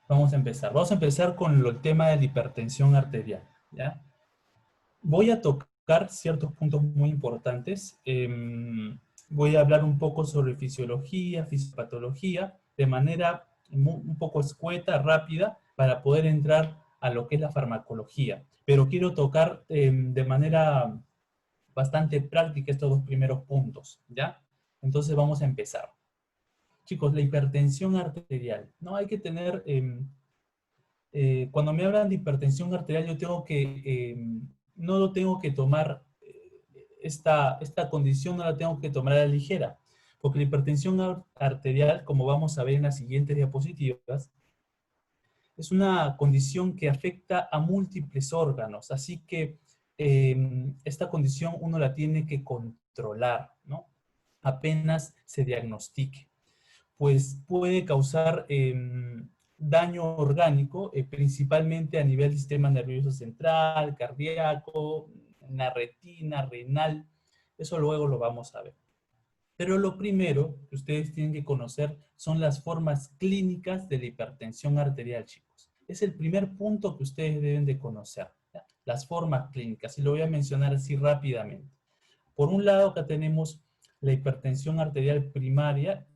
Vamos a empezar. Vamos a empezar con el tema de la hipertensión arterial, ¿ya? Voy a tocar ciertos puntos muy importantes. Voy a hablar un poco sobre fisiología, fisiopatología, de manera un poco escueta, rápida, para poder entrar a lo que es la farmacología. Pero quiero tocar de manera bastante práctica estos dos primeros puntos, ¿ya? Entonces vamos a empezar. Chicos, la hipertensión arterial. No hay que tener cuando me hablan de hipertensión arterial, yo tengo no lo tengo que tomar, esta condición no la tengo que tomar a la ligera, porque la hipertensión arterial, como vamos a ver en las siguientes diapositivas, es una condición que afecta a múltiples órganos, así que esta condición uno la tiene que controlar, ¿no? Apenas se diagnostique, pues puede causar daño orgánico, principalmente a nivel del sistema nervioso central, cardíaco, en la retina, renal. Eso luego lo vamos a ver. Pero lo primero que ustedes tienen que conocer son las formas clínicas de la hipertensión arterial, chicos. Es el primer punto que ustedes deben de conocer, ¿ya? Las formas clínicas, y lo voy a mencionar así rápidamente. Por un lado, acá tenemos la hipertensión arterial primaria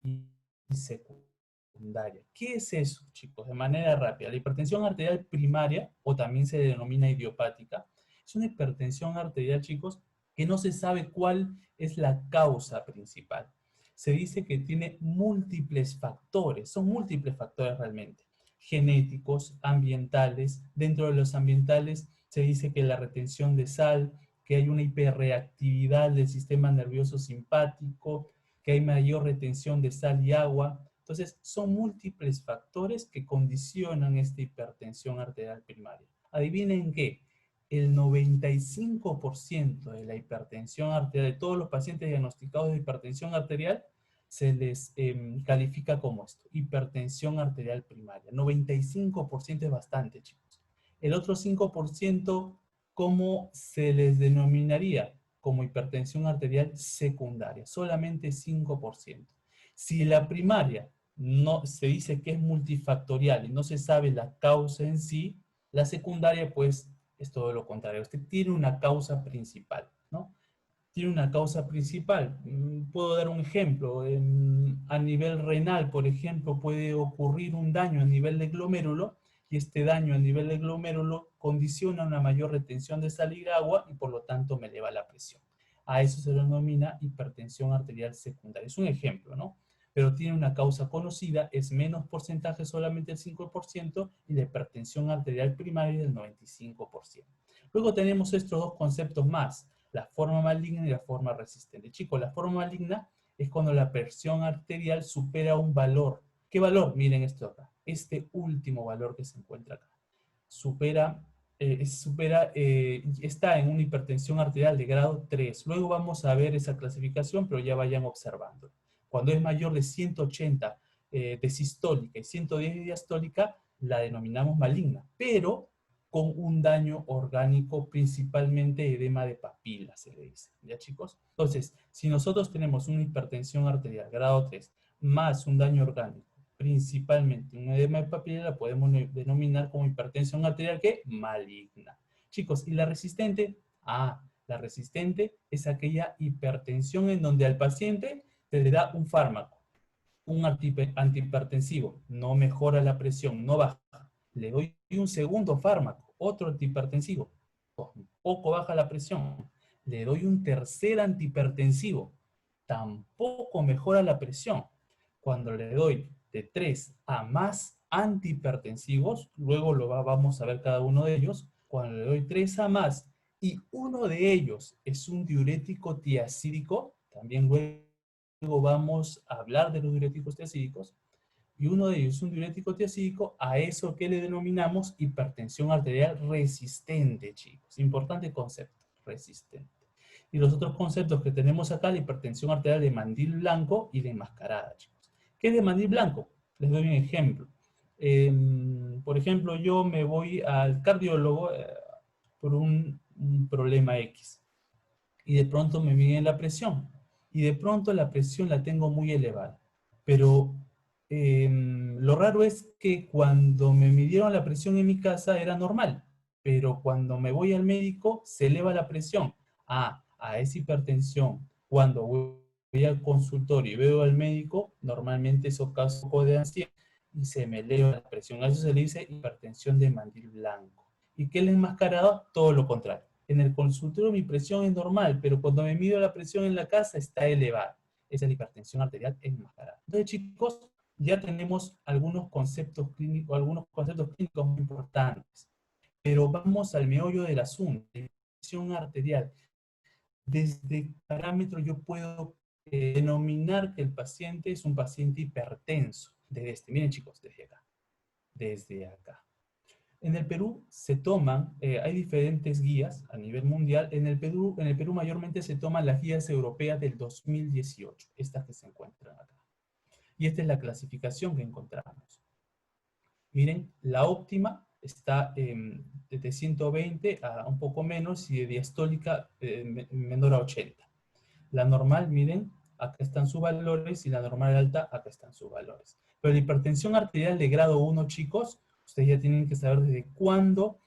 y secundaria. ¿Qué es eso, chicos? De manera rápida. La hipertensión arterial primaria, o también se denomina idiopática, es una hipertensión arterial, chicos, que no se sabe cuál es la causa principal. Se dice que tiene múltiples factores, son múltiples factores realmente, genéticos, ambientales. Dentro de los ambientales se dice que la retención de sal, que hay una hiperreactividad del sistema nervioso simpático, que hay mayor retención de sal y agua. Entonces, son múltiples factores que condicionan esta hipertensión arterial primaria. Adivinen qué, el 95% de la hipertensión arterial, de todos los pacientes diagnosticados de hipertensión arterial, se les califica como esto, hipertensión arterial primaria. 95% es bastante, chicos. El otro 5%, ¿cómo se les denominaría? Como hipertensión arterial secundaria, solamente 5%. Si la primaria no se dice que es multifactorial y no se sabe la causa en sí, la secundaria pues es todo lo contrario. Usted tiene una causa principal, ¿no? Tiene una causa principal. Puedo dar un ejemplo. A nivel renal, por ejemplo, puede ocurrir un daño a nivel de glomérulo y este daño a nivel de glomérulo condiciona una mayor retención de sal y agua y por lo tanto me eleva la presión. A eso se denomina hipertensión arterial secundaria. Es un ejemplo, ¿no? Pero tiene una causa conocida, es menos porcentaje, solamente el 5%, y la hipertensión arterial primaria del 95%. Luego tenemos estos dos conceptos más, la forma maligna y la forma resistente. Chicos, la forma maligna es cuando la presión arterial supera un valor. ¿Qué valor? Miren esto acá. Este último valor que se encuentra acá. Está en una hipertensión arterial de grado 3. Luego vamos a ver esa clasificación, pero ya vayan observando. Cuando es mayor de 180 de sistólica y 110 de diastólica, la denominamos maligna, pero con un daño orgánico, principalmente edema de papilas, se le dice. ¿Ya, chicos? Entonces, si nosotros tenemos una hipertensión arterial grado 3 más un daño orgánico, principalmente un edema de papila, la podemos denominar como hipertensión arterial que maligna. Chicos, ¿y la resistente? La resistente es aquella hipertensión en donde al paciente se le da un fármaco, un antihipertensivo, no mejora la presión, no baja. Le doy un segundo fármaco, otro antihipertensivo, tampoco baja la presión. Le doy un tercer antihipertensivo, tampoco mejora la presión. Cuando le doy de 3 a más antihipertensivos, luego vamos a ver cada uno de ellos, cuando le doy 3 a más y uno de ellos es un diurético tiacídico, también luego vamos a hablar de los diuréticos tiacídicos, y uno de ellos es un diurético tiacídico, a eso que le denominamos hipertensión arterial resistente, chicos. Importante concepto, resistente. Y los otros conceptos que tenemos acá, la hipertensión arterial de mandil blanco y de enmascarada, chicos. ¿Qué es de mandil blanco? Les doy un ejemplo. Por ejemplo, yo me voy al cardiólogo por un problema X y de pronto me miden la presión y de pronto la presión la tengo muy elevada, pero Lo raro es que cuando me midieron la presión en mi casa era normal, pero cuando me voy al médico se eleva la presión. Es hipertensión. Cuando voy al consultorio y veo al médico, normalmente eso causa un poco de ansiedad y se me eleva la presión. A eso se le dice hipertensión de mandil blanco. ¿Y qué es la enmascarada? Todo lo contrario. En el consultorio mi presión es normal, pero cuando me mido la presión en la casa está elevada. Esa es la hipertensión arterial enmascarada. Entonces, chicos, ya tenemos algunos conceptos clínicos muy importantes, pero vamos al meollo del asunto, la presión arterial. Desde qué parámetro yo puedo denominar que el paciente es un paciente hipertenso. Desde miren chicos, desde acá. En el Perú se toman, hay diferentes guías a nivel mundial. En el Perú mayormente se toman las guías europeas del 2018, estas que se encuentran acá. Y esta es la clasificación que encontramos. Miren, la óptima está desde 120 a un poco menos y de diastólica menor a 80. La normal, miren, acá están sus valores y la normal alta, acá están sus valores. Pero la hipertensión arterial de grado 1, chicos, ustedes ya tienen que saber desde cuándo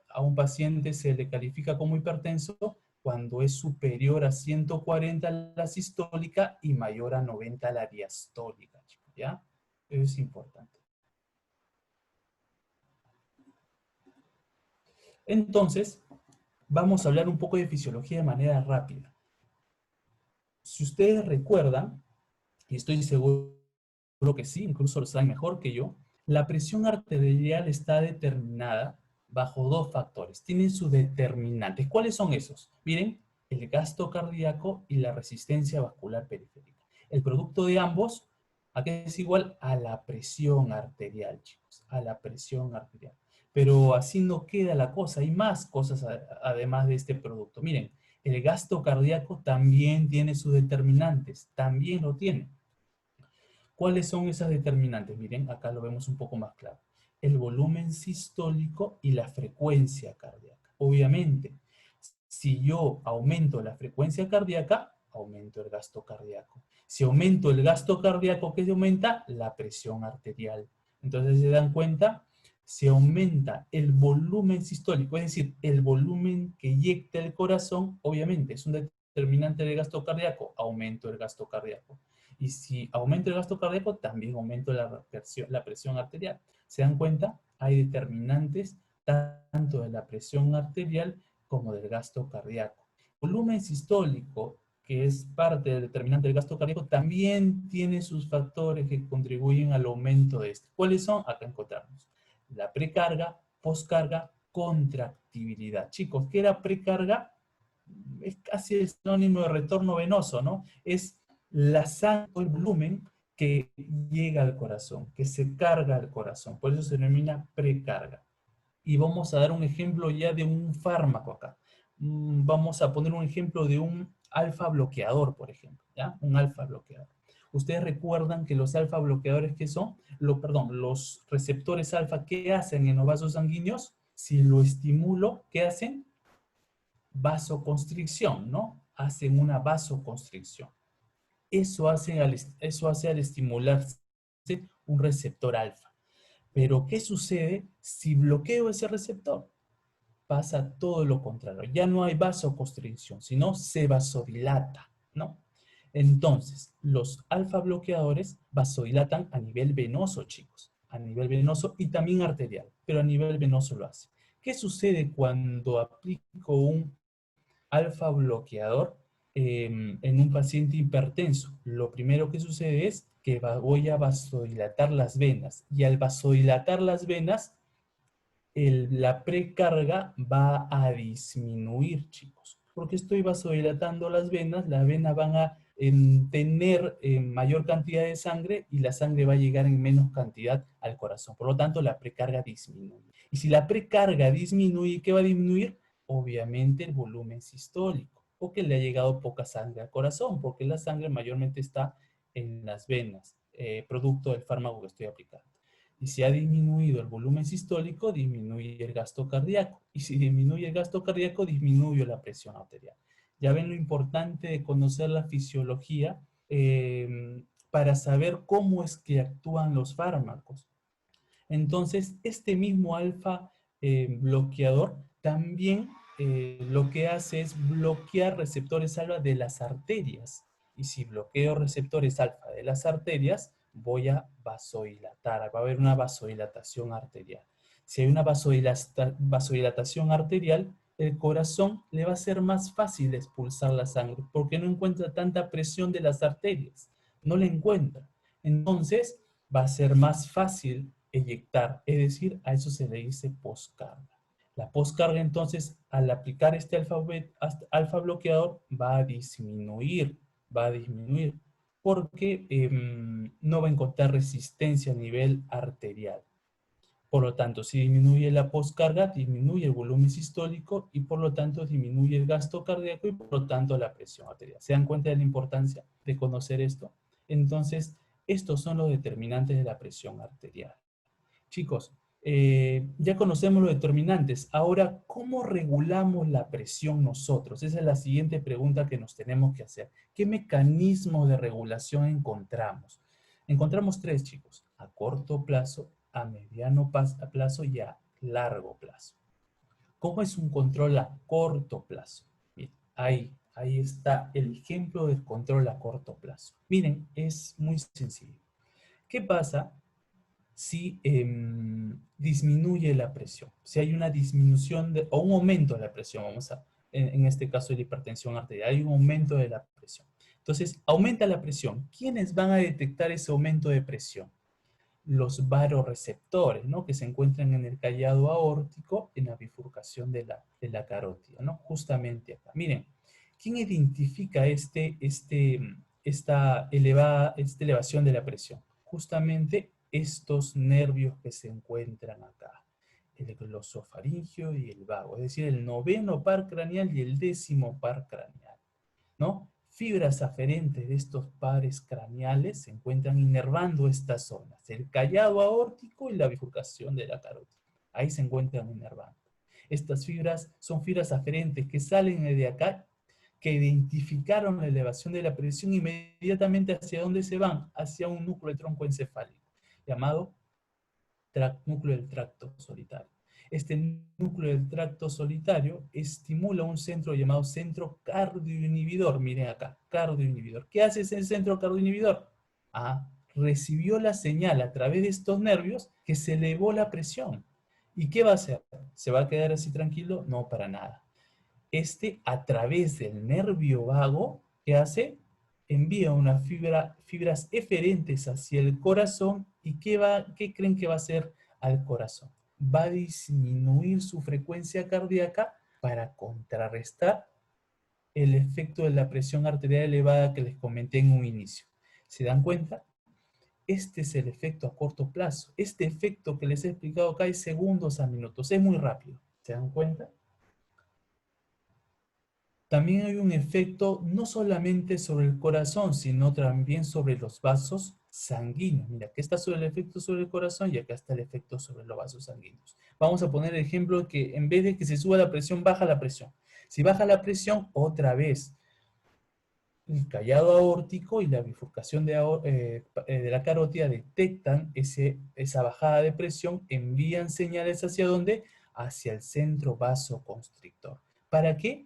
a un paciente se le califica como hipertenso cuando es superior a 140 la sistólica y mayor a 90 la diastólica, chicos, ¿ya? Eso es importante. Entonces, vamos a hablar un poco de fisiología de manera rápida. Si ustedes recuerdan, y estoy seguro que sí, incluso lo saben mejor que yo, la presión arterial está determinada bajo dos factores. Tienen sus determinantes. ¿Cuáles son esos? Miren, el gasto cardíaco y la resistencia vascular periférica. El producto de ambos, aquí es igual a la presión arterial, chicos, a la presión arterial. Pero así no queda la cosa, hay más cosas además de este producto. Miren, el gasto cardíaco también tiene sus determinantes, también lo tiene. ¿Cuáles son esas determinantes? Miren, acá lo vemos un poco más claro. El volumen sistólico y la frecuencia cardíaca. Obviamente, si yo aumento la frecuencia cardíaca, aumento el gasto cardíaco. Si aumento el gasto cardíaco, ¿qué se aumenta? La presión arterial. Entonces, ¿se dan cuenta? Se aumenta el volumen sistólico, es decir, el volumen que inyecta el corazón, obviamente, es un determinante del gasto cardíaco, aumento el gasto cardíaco. Y si aumento el gasto cardíaco, también aumento la presión arterial. ¿Se dan cuenta? Hay determinantes tanto de la presión arterial como del gasto cardíaco. Volumen sistólico, que es parte del determinante del gasto cardíaco, también tiene sus factores que contribuyen al aumento de este. ¿Cuáles son? Acá encontramos. La precarga, poscarga, contractibilidad. Chicos, ¿qué era precarga? Es casi el sinónimo de retorno venoso, ¿no? Es la sangre o el volumen que llega al corazón, que se carga al corazón. Por eso se denomina precarga. Y vamos a dar un ejemplo ya de un fármaco acá. Vamos a poner un ejemplo de un alfa bloqueador, por ejemplo, ¿ya? Un alfa bloqueador. Ustedes recuerdan que los alfa bloqueadores, ¿qué son? Los receptores alfa, ¿qué hacen en los vasos sanguíneos? Si lo estimulo, ¿qué hacen? Vasoconstricción, ¿no? Hacen una vasoconstricción. Eso hace al estimularse un receptor alfa. Pero, ¿qué sucede si bloqueo ese receptor? Pasa todo lo contrario. Ya no hay vasoconstricción, sino se vasodilata, ¿no? Entonces, los alfa bloqueadores vasodilatan a nivel venoso, chicos. A nivel venoso y también arterial, pero a nivel venoso lo hace. ¿Qué sucede cuando aplico un alfa bloqueador en un paciente hipertenso? Lo primero que sucede es que voy a vasodilatar las venas y al vasodilatar las venas, la precarga va a disminuir, chicos. Porque estoy vasodilatando las venas van a tener mayor cantidad de sangre y la sangre va a llegar en menos cantidad al corazón. Por lo tanto, la precarga disminuye. Y si la precarga disminuye, ¿qué va a disminuir? Obviamente el volumen sistólico, porque le ha llegado poca sangre al corazón, porque la sangre mayormente está en las venas, producto del fármaco que estoy aplicando. Y si ha disminuido el volumen sistólico, disminuye el gasto cardíaco. Y si disminuye el gasto cardíaco, disminuye la presión arterial. Ya ven lo importante de conocer la fisiología para saber cómo es que actúan los fármacos. Entonces, este mismo alfa bloqueador también lo que hace es bloquear receptores alfa de las arterias. Y si bloqueo receptores alfa de las arterias, voy a vasodilatar, va a haber una vasodilatación arterial. Si hay una vasodilatación arterial, el corazón le va a ser más fácil expulsar la sangre porque no encuentra tanta presión de las arterias, no la encuentra. Entonces, va a ser más fácil eyectar, es decir, a eso se le dice poscarga. La poscarga, entonces, al aplicar este alfa bloqueador, va a disminuir, porque no va a encontrar resistencia a nivel arterial. Por lo tanto, si disminuye la poscarga, disminuye el volumen sistólico y por lo tanto disminuye el gasto cardíaco y por lo tanto la presión arterial. ¿Se dan cuenta de la importancia de conocer esto? Entonces, estos son los determinantes de la presión arterial. Chicos, ya conocemos los determinantes. Ahora, ¿cómo regulamos la presión nosotros? Esa es la siguiente pregunta que nos tenemos que hacer. ¿Qué mecanismos de regulación encontramos? Encontramos tres, chicos. A corto plazo, a mediano plazo y a largo plazo. ¿Cómo es un control a corto plazo? Bien, ahí está el ejemplo del control a corto plazo. Miren, es muy sencillo. ¿Qué pasa si disminuye la presión? Si hay una disminución o un aumento de la presión, en este caso de la hipertensión arterial, hay un aumento de la presión. Entonces, aumenta la presión. ¿Quiénes van a detectar ese aumento de presión? Los varoreceptores, ¿no? Que se encuentran en el callado aórtico, en la bifurcación de la carótida, ¿no? Justamente acá. Miren, ¿quién identifica esta elevación de la presión? Justamente estos nervios que se encuentran acá, el glosofaringio y el vago, es decir, el noveno par craneal y el 10º par craneal, ¿no? Fibras aferentes de estos pares craneales se encuentran inervando estas zonas, el callado aórtico y la bifurcación de la carótida. Ahí se encuentran inervando. Estas fibras son fibras aferentes que salen de acá, que identificaron la elevación de la presión, inmediatamente hacia dónde se van, hacia un núcleo de tronco encefálico, llamado núcleo del tracto solitario. Este núcleo del tracto solitario estimula un centro llamado centro cardioinhibidor. Miren acá, cardioinhibidor. ¿Qué hace ese centro cardioinhibidor? Recibió la señal a través de estos nervios que se elevó la presión. ¿Y qué va a hacer? ¿Se va a quedar así tranquilo? No, para nada. A través del nervio vago, ¿qué hace? Envía unas fibras eferentes hacia el corazón. ¿Y qué creen que va a hacer al corazón? Va a disminuir su frecuencia cardíaca para contrarrestar el efecto de la presión arterial elevada que les comenté en un inicio. ¿Se dan cuenta? Este es el efecto a corto plazo. Este efecto que les he explicado acá es segundos a minutos. Es muy rápido. ¿Se dan cuenta? También hay un efecto no solamente sobre el corazón, sino también sobre los vasos sanguíneos. Mira, aquí está sobre el efecto sobre el corazón y acá está el efecto sobre los vasos sanguíneos. Vamos a poner el ejemplo que en vez de que se suba la presión, baja la presión. Si baja la presión, otra vez, el callado aórtico y la bifurcación de la carótida detectan esa bajada de presión, envían señales ¿hacia dónde? Hacia el centro vasoconstrictor. ¿Para qué?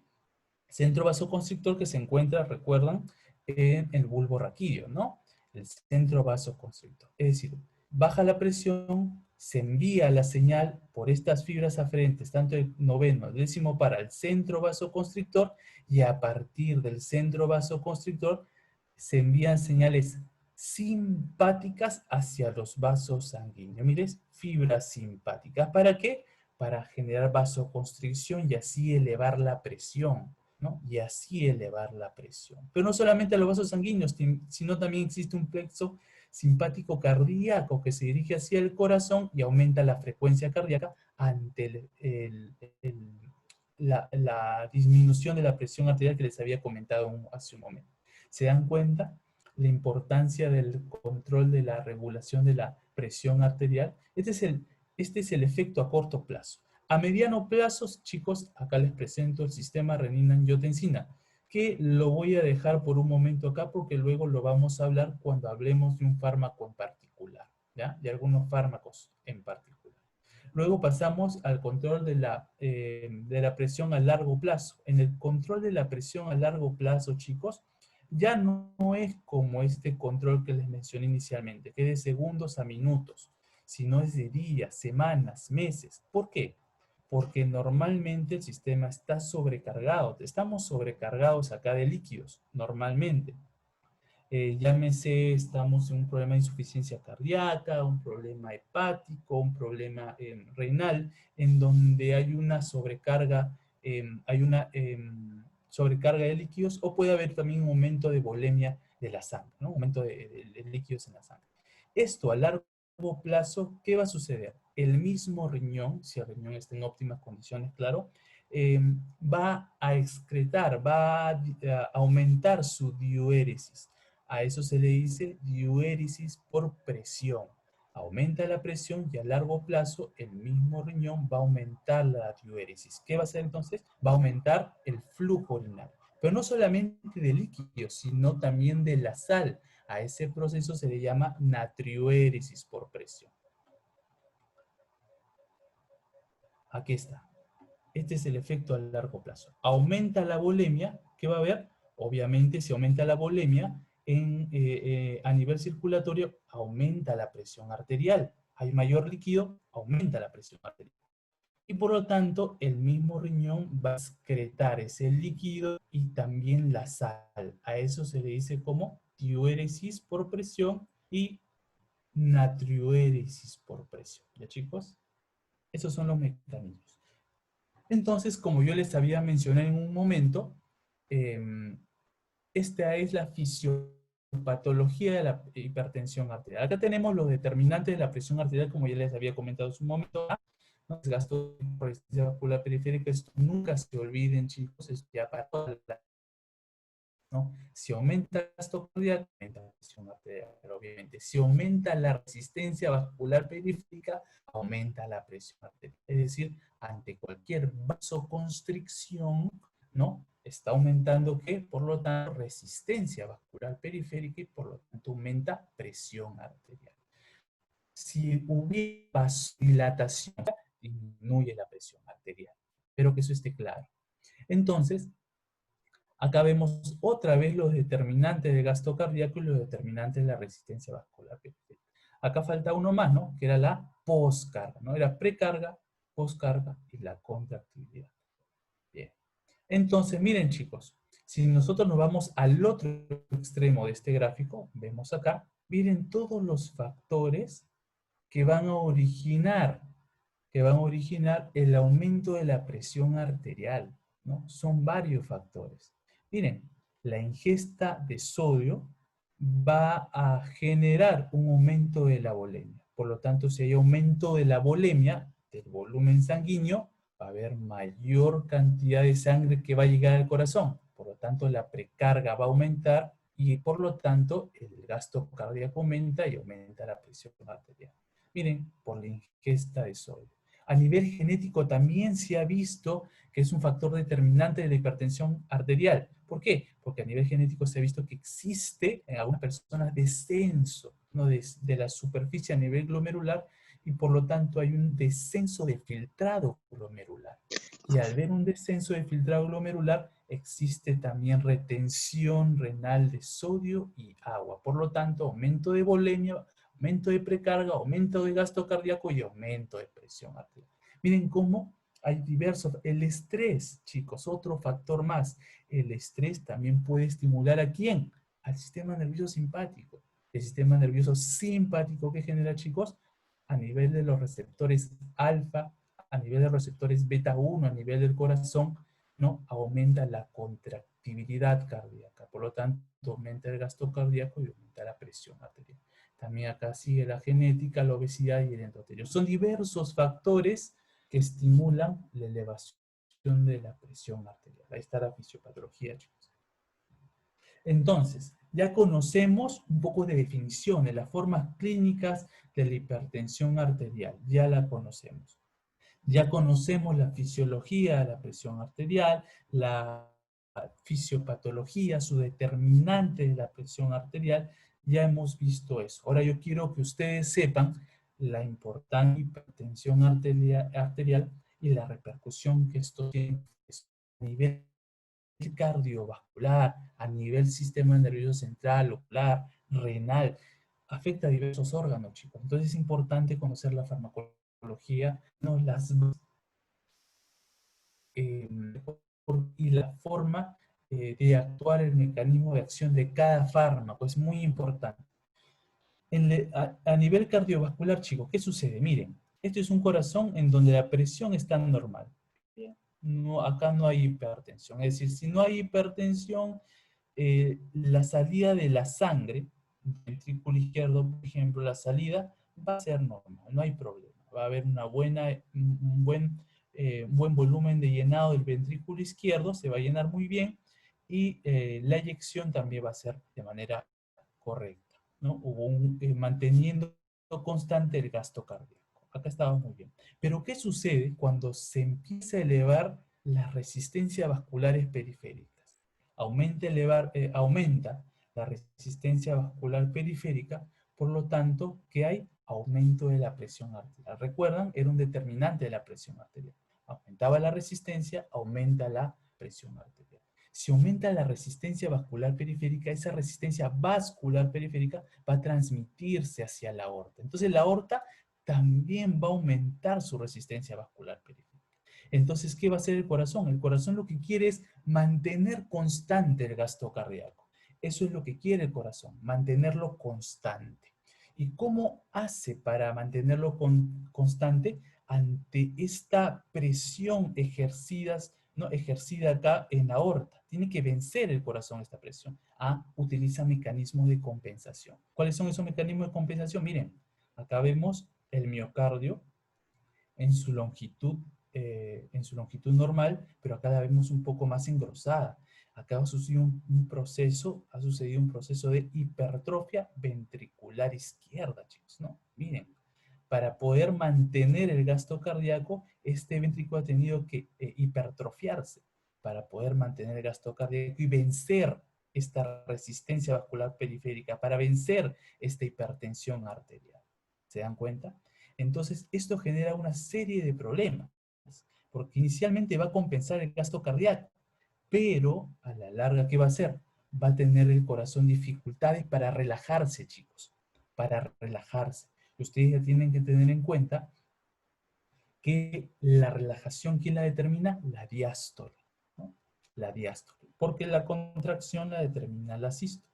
Centro vasoconstrictor que se encuentra, recuerdan, en el bulbo raquídeo, ¿no? El centro vasoconstrictor. Es decir, baja la presión, se envía la señal por estas fibras aferentes, tanto el noveno, el 10º para el centro vasoconstrictor, y a partir del centro vasoconstrictor se envían señales simpáticas hacia los vasos sanguíneos. Mires, fibras simpáticas. ¿Para qué? Para generar vasoconstricción y así elevar la presión, ¿no? Y así elevar la presión. Pero no solamente a los vasos sanguíneos, sino también existe un plexo simpático cardíaco que se dirige hacia el corazón y aumenta la frecuencia cardíaca ante la disminución de la presión arterial que les había comentado hace un momento. ¿Se dan cuenta la importancia del control de la regulación de la presión arterial? Este es el efecto a corto plazo. A mediano plazo, chicos, acá les presento el sistema renina-angiotensina. que lo voy a dejar por un momento acá porque luego lo vamos a hablar cuando hablemos de un fármaco en particular, ¿ya? De algunos fármacos en particular. Luego pasamos al control de la presión a largo plazo. En el control de la presión a largo plazo, chicos, ya no es como este control que les mencioné inicialmente, que es de segundos a minutos, sino es de días, semanas, meses. ¿Por qué? Porque normalmente el sistema está sobrecargado. Estamos sobrecargados acá de líquidos, normalmente. Llámese, estamos en un problema de insuficiencia cardíaca, un problema hepático, un problema renal, en donde hay una sobrecarga, sobrecarga de líquidos, o puede haber también un aumento de volemia de la sangre, ¿no? Aumento de líquidos en la sangre. Esto a largo plazo, ¿qué va a suceder? El mismo riñón, si el riñón está en óptimas condiciones, claro, va a excretar, va a aumentar su diuréresis. A eso se le dice diuréresis por presión. Aumenta la presión y a largo plazo el mismo riñón va a aumentar la diuréresis. ¿Qué va a hacer entonces? Va a aumentar el flujo urinario. Pero no solamente de líquidos, sino también de la sal. A ese proceso se le llama natriuréresis por presión. Aquí está. Este es el efecto a largo plazo. Aumenta la volemia, ¿qué va a haber? Obviamente, si aumenta la volemia a nivel circulatorio, aumenta la presión arterial. Hay mayor líquido, aumenta la presión arterial. Y por lo tanto, el mismo riñón va a excretar ese líquido y también la sal. A eso se le dice como diuréresis por presión y natriuréresis por presión. ¿Ya, chicos? Esos son los mecanismos. Entonces, como yo les había mencionado en un momento, esta es la fisiopatología de la hipertensión arterial. Acá tenemos los determinantes de la presión arterial, como ya les había comentado hace un momento. ¿No? Desgasto por resistencia vascular periférica, esto nunca se olviden, chicos, es ya para toda la, ¿no? Si aumenta el gasto cardíaco, aumenta la presión arterial, obviamente. Si aumenta la resistencia vascular periférica, aumenta la presión arterial. Es decir, ante cualquier vasoconstricción, ¿no? Está aumentando, ¿qué? Por lo tanto, resistencia vascular periférica y por lo tanto aumenta presión arterial. Si hubiera vasodilatación, disminuye la presión arterial. Espero que eso esté claro. Entonces, acá vemos otra vez los determinantes del gasto cardíaco y los determinantes de la resistencia vascular periférica. Acá falta uno más, ¿no? Que era la poscarga, ¿no? Era precarga, poscarga y la contractibilidad. Bien. Entonces, miren, chicos, si nosotros nos vamos al otro extremo de este gráfico, vemos acá, miren todos los factores que van a originar el aumento de la presión arterial, ¿no? Son varios factores. Miren, la ingesta de sodio va a generar un aumento de la volemia. Por lo tanto, si hay aumento de la volemia, del volumen sanguíneo, va a haber mayor cantidad de sangre que va a llegar al corazón. Por lo tanto, la precarga va a aumentar y por lo tanto, el gasto cardíaco aumenta y aumenta la presión arterial. Miren, por la ingesta de sodio. A nivel genético también se ha visto que es un factor determinante de la hipertensión arterial. ¿Por qué? Porque a nivel genético se ha visto que existe en algunas personas descenso, ¿no? de la superficie a nivel glomerular y por lo tanto hay un descenso de filtrado glomerular. Y al ver un descenso de filtrado glomerular existe también retención renal de sodio y agua. Por lo tanto, aumento de volemia, aumento de precarga, aumento de gasto cardíaco y aumento de presión arterial. Miren cómo hay diversos. El estrés, chicos, otro factor más. El estrés también puede estimular ¿a quién? Al sistema nervioso simpático. El sistema nervioso simpático que genera, chicos, a nivel de los receptores alfa, a nivel de los receptores beta 1, a nivel del corazón, ¿no? Aumenta la contractibilidad cardíaca. Por lo tanto, aumenta el gasto cardíaco y aumenta la presión arterial. También acá sigue la genética, la obesidad y el endotelio. Son diversos factores que estimulan la elevación de la presión arterial. Ahí está la fisiopatología, chicos. Entonces, ya conocemos un poco de definiciones, las formas clínicas de la hipertensión arterial. Ya la conocemos. Ya conocemos la fisiología de la presión arterial, la fisiopatología, su determinante de la presión arterial, ya hemos visto eso. Ahora yo quiero que ustedes sepan la importante hipertensión arterial y la repercusión que esto tiene a nivel cardiovascular, a nivel sistema nervioso central, ocular, renal, afecta a diversos órganos, chicos. Entonces es importante conocer la farmacología, no las eh, y la forma de actuar, el mecanismo de acción de cada fármaco. Es muy importante. A nivel cardiovascular, chicos, ¿qué sucede? Miren, esto es un corazón en donde la presión está normal. Bien. No, acá no hay hipertensión. Es decir, si no hay hipertensión, la salida de la sangre, ventrículo izquierdo, por ejemplo, la salida va a ser normal, no hay problema. Va a haber un buen volumen de llenado del ventrículo izquierdo, se va a llenar muy bien y la eyección también va a ser de manera correcta, ¿no? Manteniendo constante el gasto cardíaco. Acá estaba muy bien. Pero ¿qué sucede cuando se empieza a elevar las resistencias vasculares periféricas? Aumenta la resistencia vascular periférica, por lo tanto, que hay aumento de la presión arterial. ¿Recuerdan? Era un determinante de la presión arterial. Aumentaba la resistencia, aumenta la presión arterial. Si aumenta la resistencia vascular periférica, esa resistencia vascular periférica va a transmitirse hacia la aorta. Entonces la aorta también va a aumentar su resistencia vascular periférica. Entonces, ¿qué va a hacer el corazón? El corazón lo que quiere es mantener constante el gasto cardíaco. Eso es lo que quiere el corazón, mantenerlo constante. ¿Y cómo hace para mantenerlo constante ante esta presión ¿no? ejercida acá en la aorta? Tiene que vencer el corazón esta presión. Utiliza mecanismos de compensación. ¿Cuáles son esos mecanismos de compensación? Miren, acá vemos el miocardio en en su longitud normal, pero acá la vemos un poco más engrosada. Acá ha sucedido ha sucedido un proceso de hipertrofia ventricular izquierda, chicos, ¿no? Miren, para poder mantener el gasto cardíaco, este ventrículo ha tenido que hipertrofiarse para poder mantener el gasto cardíaco y vencer esta resistencia vascular periférica, para vencer esta hipertensión arterial. ¿Se dan cuenta? Entonces, esto genera una serie de problemas, porque inicialmente va a compensar el gasto cardíaco, pero a la larga, ¿qué va a hacer? Va a tener el corazón dificultades para relajarse, chicos, para relajarse. Ustedes ya tienen que tener en cuenta que la relajación, ¿quién la determina? La diástole, ¿no? La diástole, porque la contracción la determina la sístole.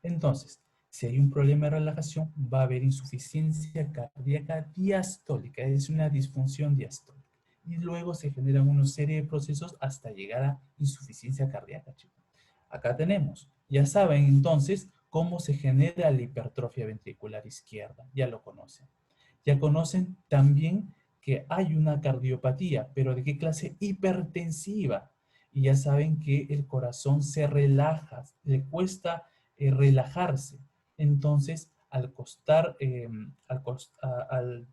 Entonces, si hay un problema de relajación, va a haber insuficiencia cardíaca diastólica, es una disfunción diastólica. Y luego se generan una serie de procesos hasta llegar a insuficiencia cardíaca, chicos. Acá tenemos, ya saben entonces cómo se genera la hipertrofia ventricular izquierda, ya lo conocen. Ya conocen también que hay una cardiopatía, pero ¿de qué clase? Hipertensiva. Y ya saben que el corazón se relaja, le cuesta relajarse. Entonces, al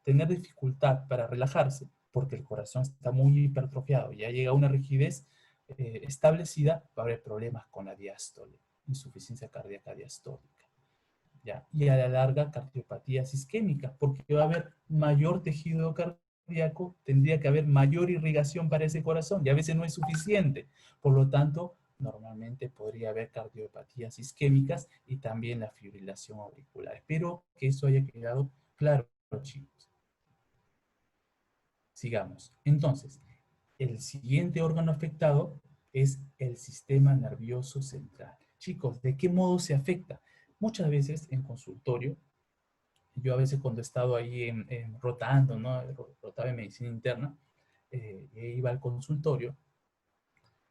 tener dificultad para relajarse, porque el corazón está muy hipertrofiado, ya llega a una rigidez establecida, va a haber problemas con la diástole, insuficiencia cardíaca diastólica. ¿Ya? Y a la larga, cardiopatías isquémicas, porque va a haber mayor tejido cardíaco, tendría que haber mayor irrigación para ese corazón, y a veces no es suficiente. Por lo tanto, normalmente podría haber cardiopatías isquémicas y también la fibrilación auricular. Espero que eso haya quedado claro, chicos. Sigamos. Entonces, el siguiente órgano afectado es el sistema nervioso central. Chicos, ¿de qué modo se afecta? Muchas veces en consultorio, yo a veces cuando he estado ahí rotando, ¿no? Rotaba en medicina interna, iba al consultorio,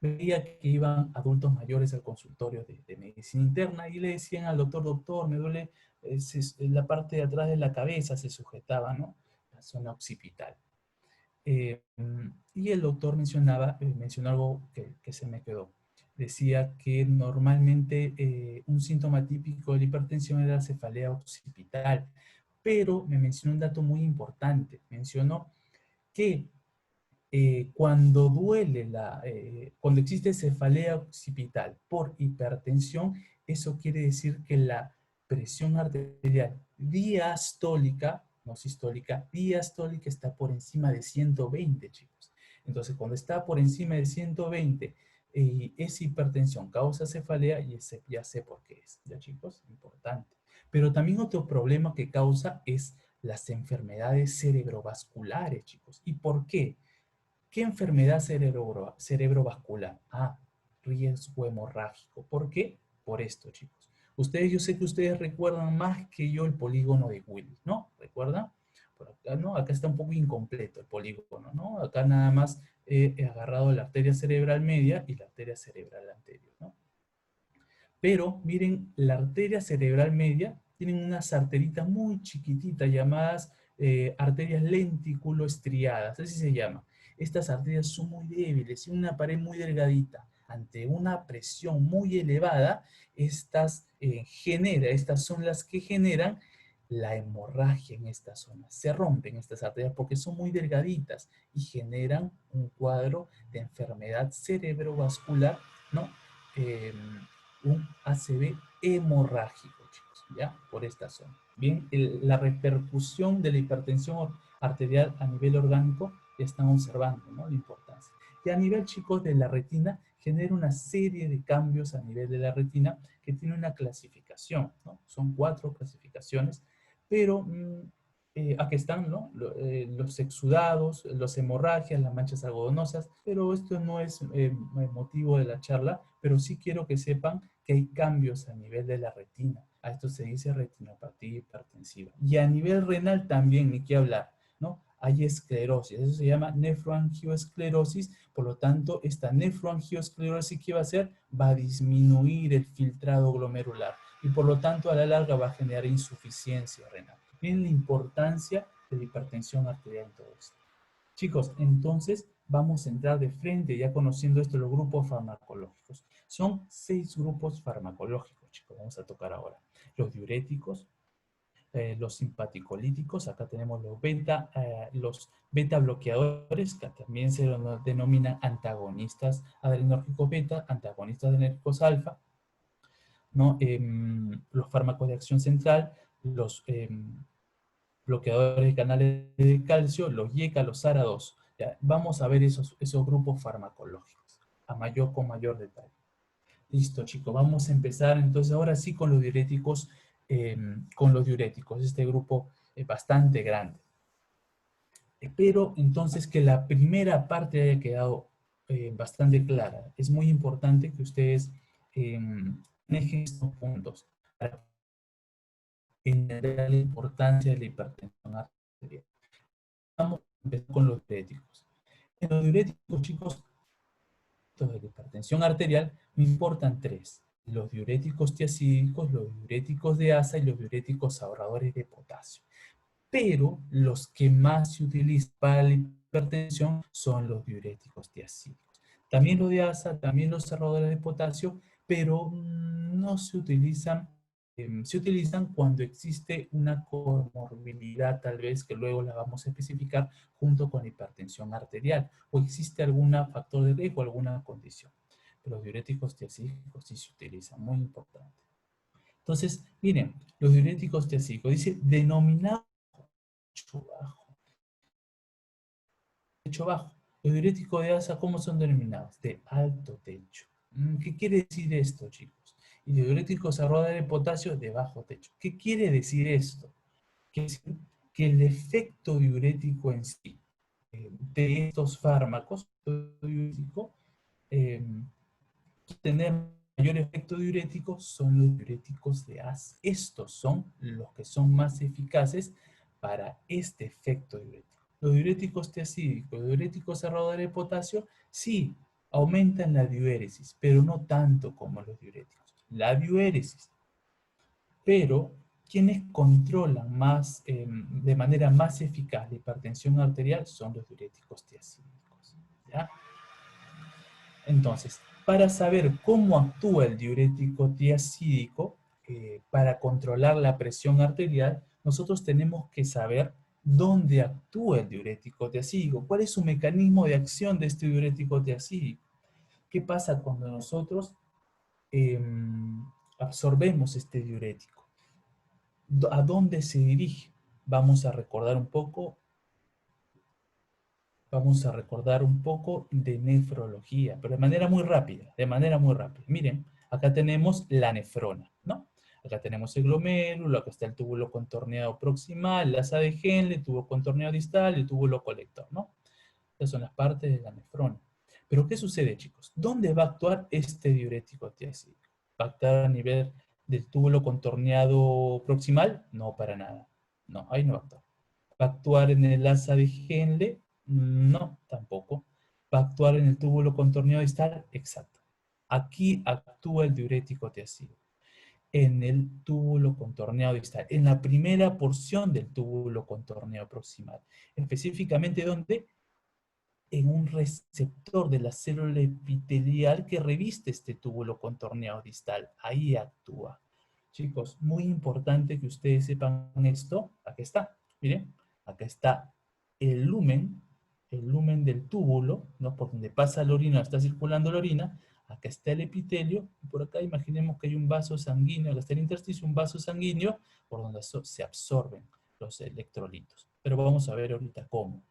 veía que iban adultos mayores al consultorio de medicina interna y le decían al doctor, doctor, me duele la parte de atrás de la cabeza, se sujetaba, ¿no? La zona occipital. Eh, y el doctor mencionó algo que se me quedó. Decía que normalmente un síntoma típico de la hipertensión era la cefalea occipital, pero me mencionó un dato muy importante. Mencionó que cuando duele, cuando existe cefalea occipital por hipertensión, eso quiere decir que la presión arterial diastólica, no sistólica, diastólica está por encima de 120, chicos. Entonces, cuando está por encima de 120, es hipertensión, causa cefalea, y ese ya sé por qué es, ¿ya, chicos? Importante. Pero también otro problema que causa es las enfermedades cerebrovasculares, chicos. ¿Y por qué? ¿Qué enfermedad cerebrovascular? Ah, riesgo hemorrágico. ¿Por qué? Por esto, chicos. Yo sé que ustedes recuerdan más que yo el polígono de Willis, ¿no? ¿Recuerdan? Por acá, ¿no? Acá está un poco incompleto el polígono, ¿no? Acá nada más he agarrado la arteria cerebral media y la arteria cerebral anterior, ¿no? Pero miren, la arteria cerebral media tienen unas arteritas muy chiquititas llamadas arterias lenticuloestriadas, así se llama. Estas arterias son muy débiles y una pared muy delgadita. Ante una presión muy elevada, estas son las que generan la hemorragia en esta zona. Se rompen estas arterias porque son muy delgaditas y generan un cuadro de enfermedad cerebrovascular, ¿no? Un ACV hemorrágico, chicos, ¿ya? Por esta zona. Bien, la repercusión de la hipertensión arterial a nivel orgánico ya están observando, ¿no? La importancia. Y a nivel, chicos, de la retina, genera una serie de cambios a nivel de la retina que tiene una clasificación, ¿no? Son 4 clasificaciones, pero aquí están, ¿no? Los exudados, los hemorragias, las manchas algodonosas, pero esto no es motivo de la charla, pero sí quiero que sepan que hay cambios a nivel de la retina. A esto se dice retinopatía hipertensiva. Y a nivel renal también, ni qué hablar, ¿no? Hay esclerosis, eso se llama nefroangioesclerosis, por lo tanto, esta nefroangioesclerosis, ¿qué va a hacer? Va a disminuir el filtrado glomerular y por lo tanto a la larga va a generar insuficiencia renal. Miren la importancia de la hipertensión arterial en todo esto. Chicos, entonces vamos a entrar de frente, ya conociendo esto, los grupos farmacológicos. Son 6 grupos farmacológicos, chicos, vamos a tocar ahora. Los diuréticos, los simpaticolíticos, acá tenemos los beta bloqueadores, que también se denominan antagonistas adrenérgicos beta, antagonistas adrenérgicos alfa, ¿no? Los fármacos de acción central, los bloqueadores de canales de calcio, los YECA, los ARA2. ¿Ya? Vamos a ver esos grupos farmacológicos con mayor detalle. Listo, chicos, vamos a empezar entonces ahora sí con los diuréticos, este grupo es bastante grande. Espero entonces que la primera parte haya quedado bastante clara. Es muy importante que ustedes manejen estos puntos para entender la importancia de la hipertensión arterial. Vamos a empezar con los diuréticos. En los diuréticos, chicos, de la hipertensión arterial, me importan 3. Los diuréticos tiacídicos, los diuréticos de asa y los diuréticos ahorradores de potasio. Pero los que más se utilizan para la hipertensión son los diuréticos tiacídicos. También los de asa, también los ahorradores de potasio, pero no se utilizan. Se utilizan cuando existe una comorbilidad, tal vez, que luego la vamos a especificar, junto con la hipertensión arterial, o existe algún factor de riesgo, alguna condición. Pero los diuréticos tiacídicos sí se utilizan, muy importante. Entonces, miren, los diuréticos tiacídicos, dice, denominado techo bajo. Techo bajo. Los diuréticos de asa, ¿cómo son denominados? De alto techo. ¿Qué quiere decir esto, chicos? Y los diuréticos ahorradores de potasio de bajo techo. ¿Qué quiere decir esto? Quiere decir que el efecto diurético en sí de estos fármacos, tener mayor efecto diurético son los diuréticos de asa. Estos son los que son más eficaces para este efecto diurético. Los diuréticos tiacídicos, los diuréticos ahorradores de potasio, sí, aumentan la diuresis, pero no tanto como los diuréticos. La diuresis. Pero quienes controlan más, de manera más eficaz la hipertensión arterial son los diuréticos tiacídicos. ¿Ya? Entonces, para saber cómo actúa el diurético tiacídico para controlar la presión arterial, nosotros tenemos que saber ¿Dónde actúa el diurético tiacídico? ¿Cuál es su mecanismo de acción de este diurético tiacídico? ¿Qué pasa cuando nosotros absorbemos este diurético? ¿A dónde se dirige? Vamos a recordar un poco, de nefrología, pero de manera muy rápida, de manera muy rápida. Miren, acá tenemos la nefrona, ¿no? Acá tenemos el glomérulo, acá está el túbulo contorneado proximal, la asa de Henle, el tubo contorneado distal y el túbulo colector, ¿no? Estas son las partes de la nefrona. Pero ¿qué sucede, chicos? ¿Dónde va a actuar este diurético tiacídico? ¿Va a actuar a nivel del túbulo contorneado proximal? No, para nada. No, ahí no va a actuar. ¿Va a actuar en el asa de Henle? No, tampoco. ¿Va a actuar en el túbulo contorneado distal? Exacto. Aquí actúa el diurético tiacídico. En el túbulo contorneado distal. En la primera porción del túbulo contorneado proximal. Específicamente, ¿dónde? En un receptor de la célula epitelial que reviste este túbulo contorneado distal. Ahí actúa. Chicos, muy importante que ustedes sepan esto. Aquí está, miren, acá está el lumen del túbulo, ¿no? Por donde pasa la orina, está circulando la orina. Acá está el epitelio, y por acá imaginemos que hay un vaso sanguíneo, acá está el intersticio, un vaso sanguíneo, por donde se absorben los electrolitos. Pero vamos a ver ahorita cómo.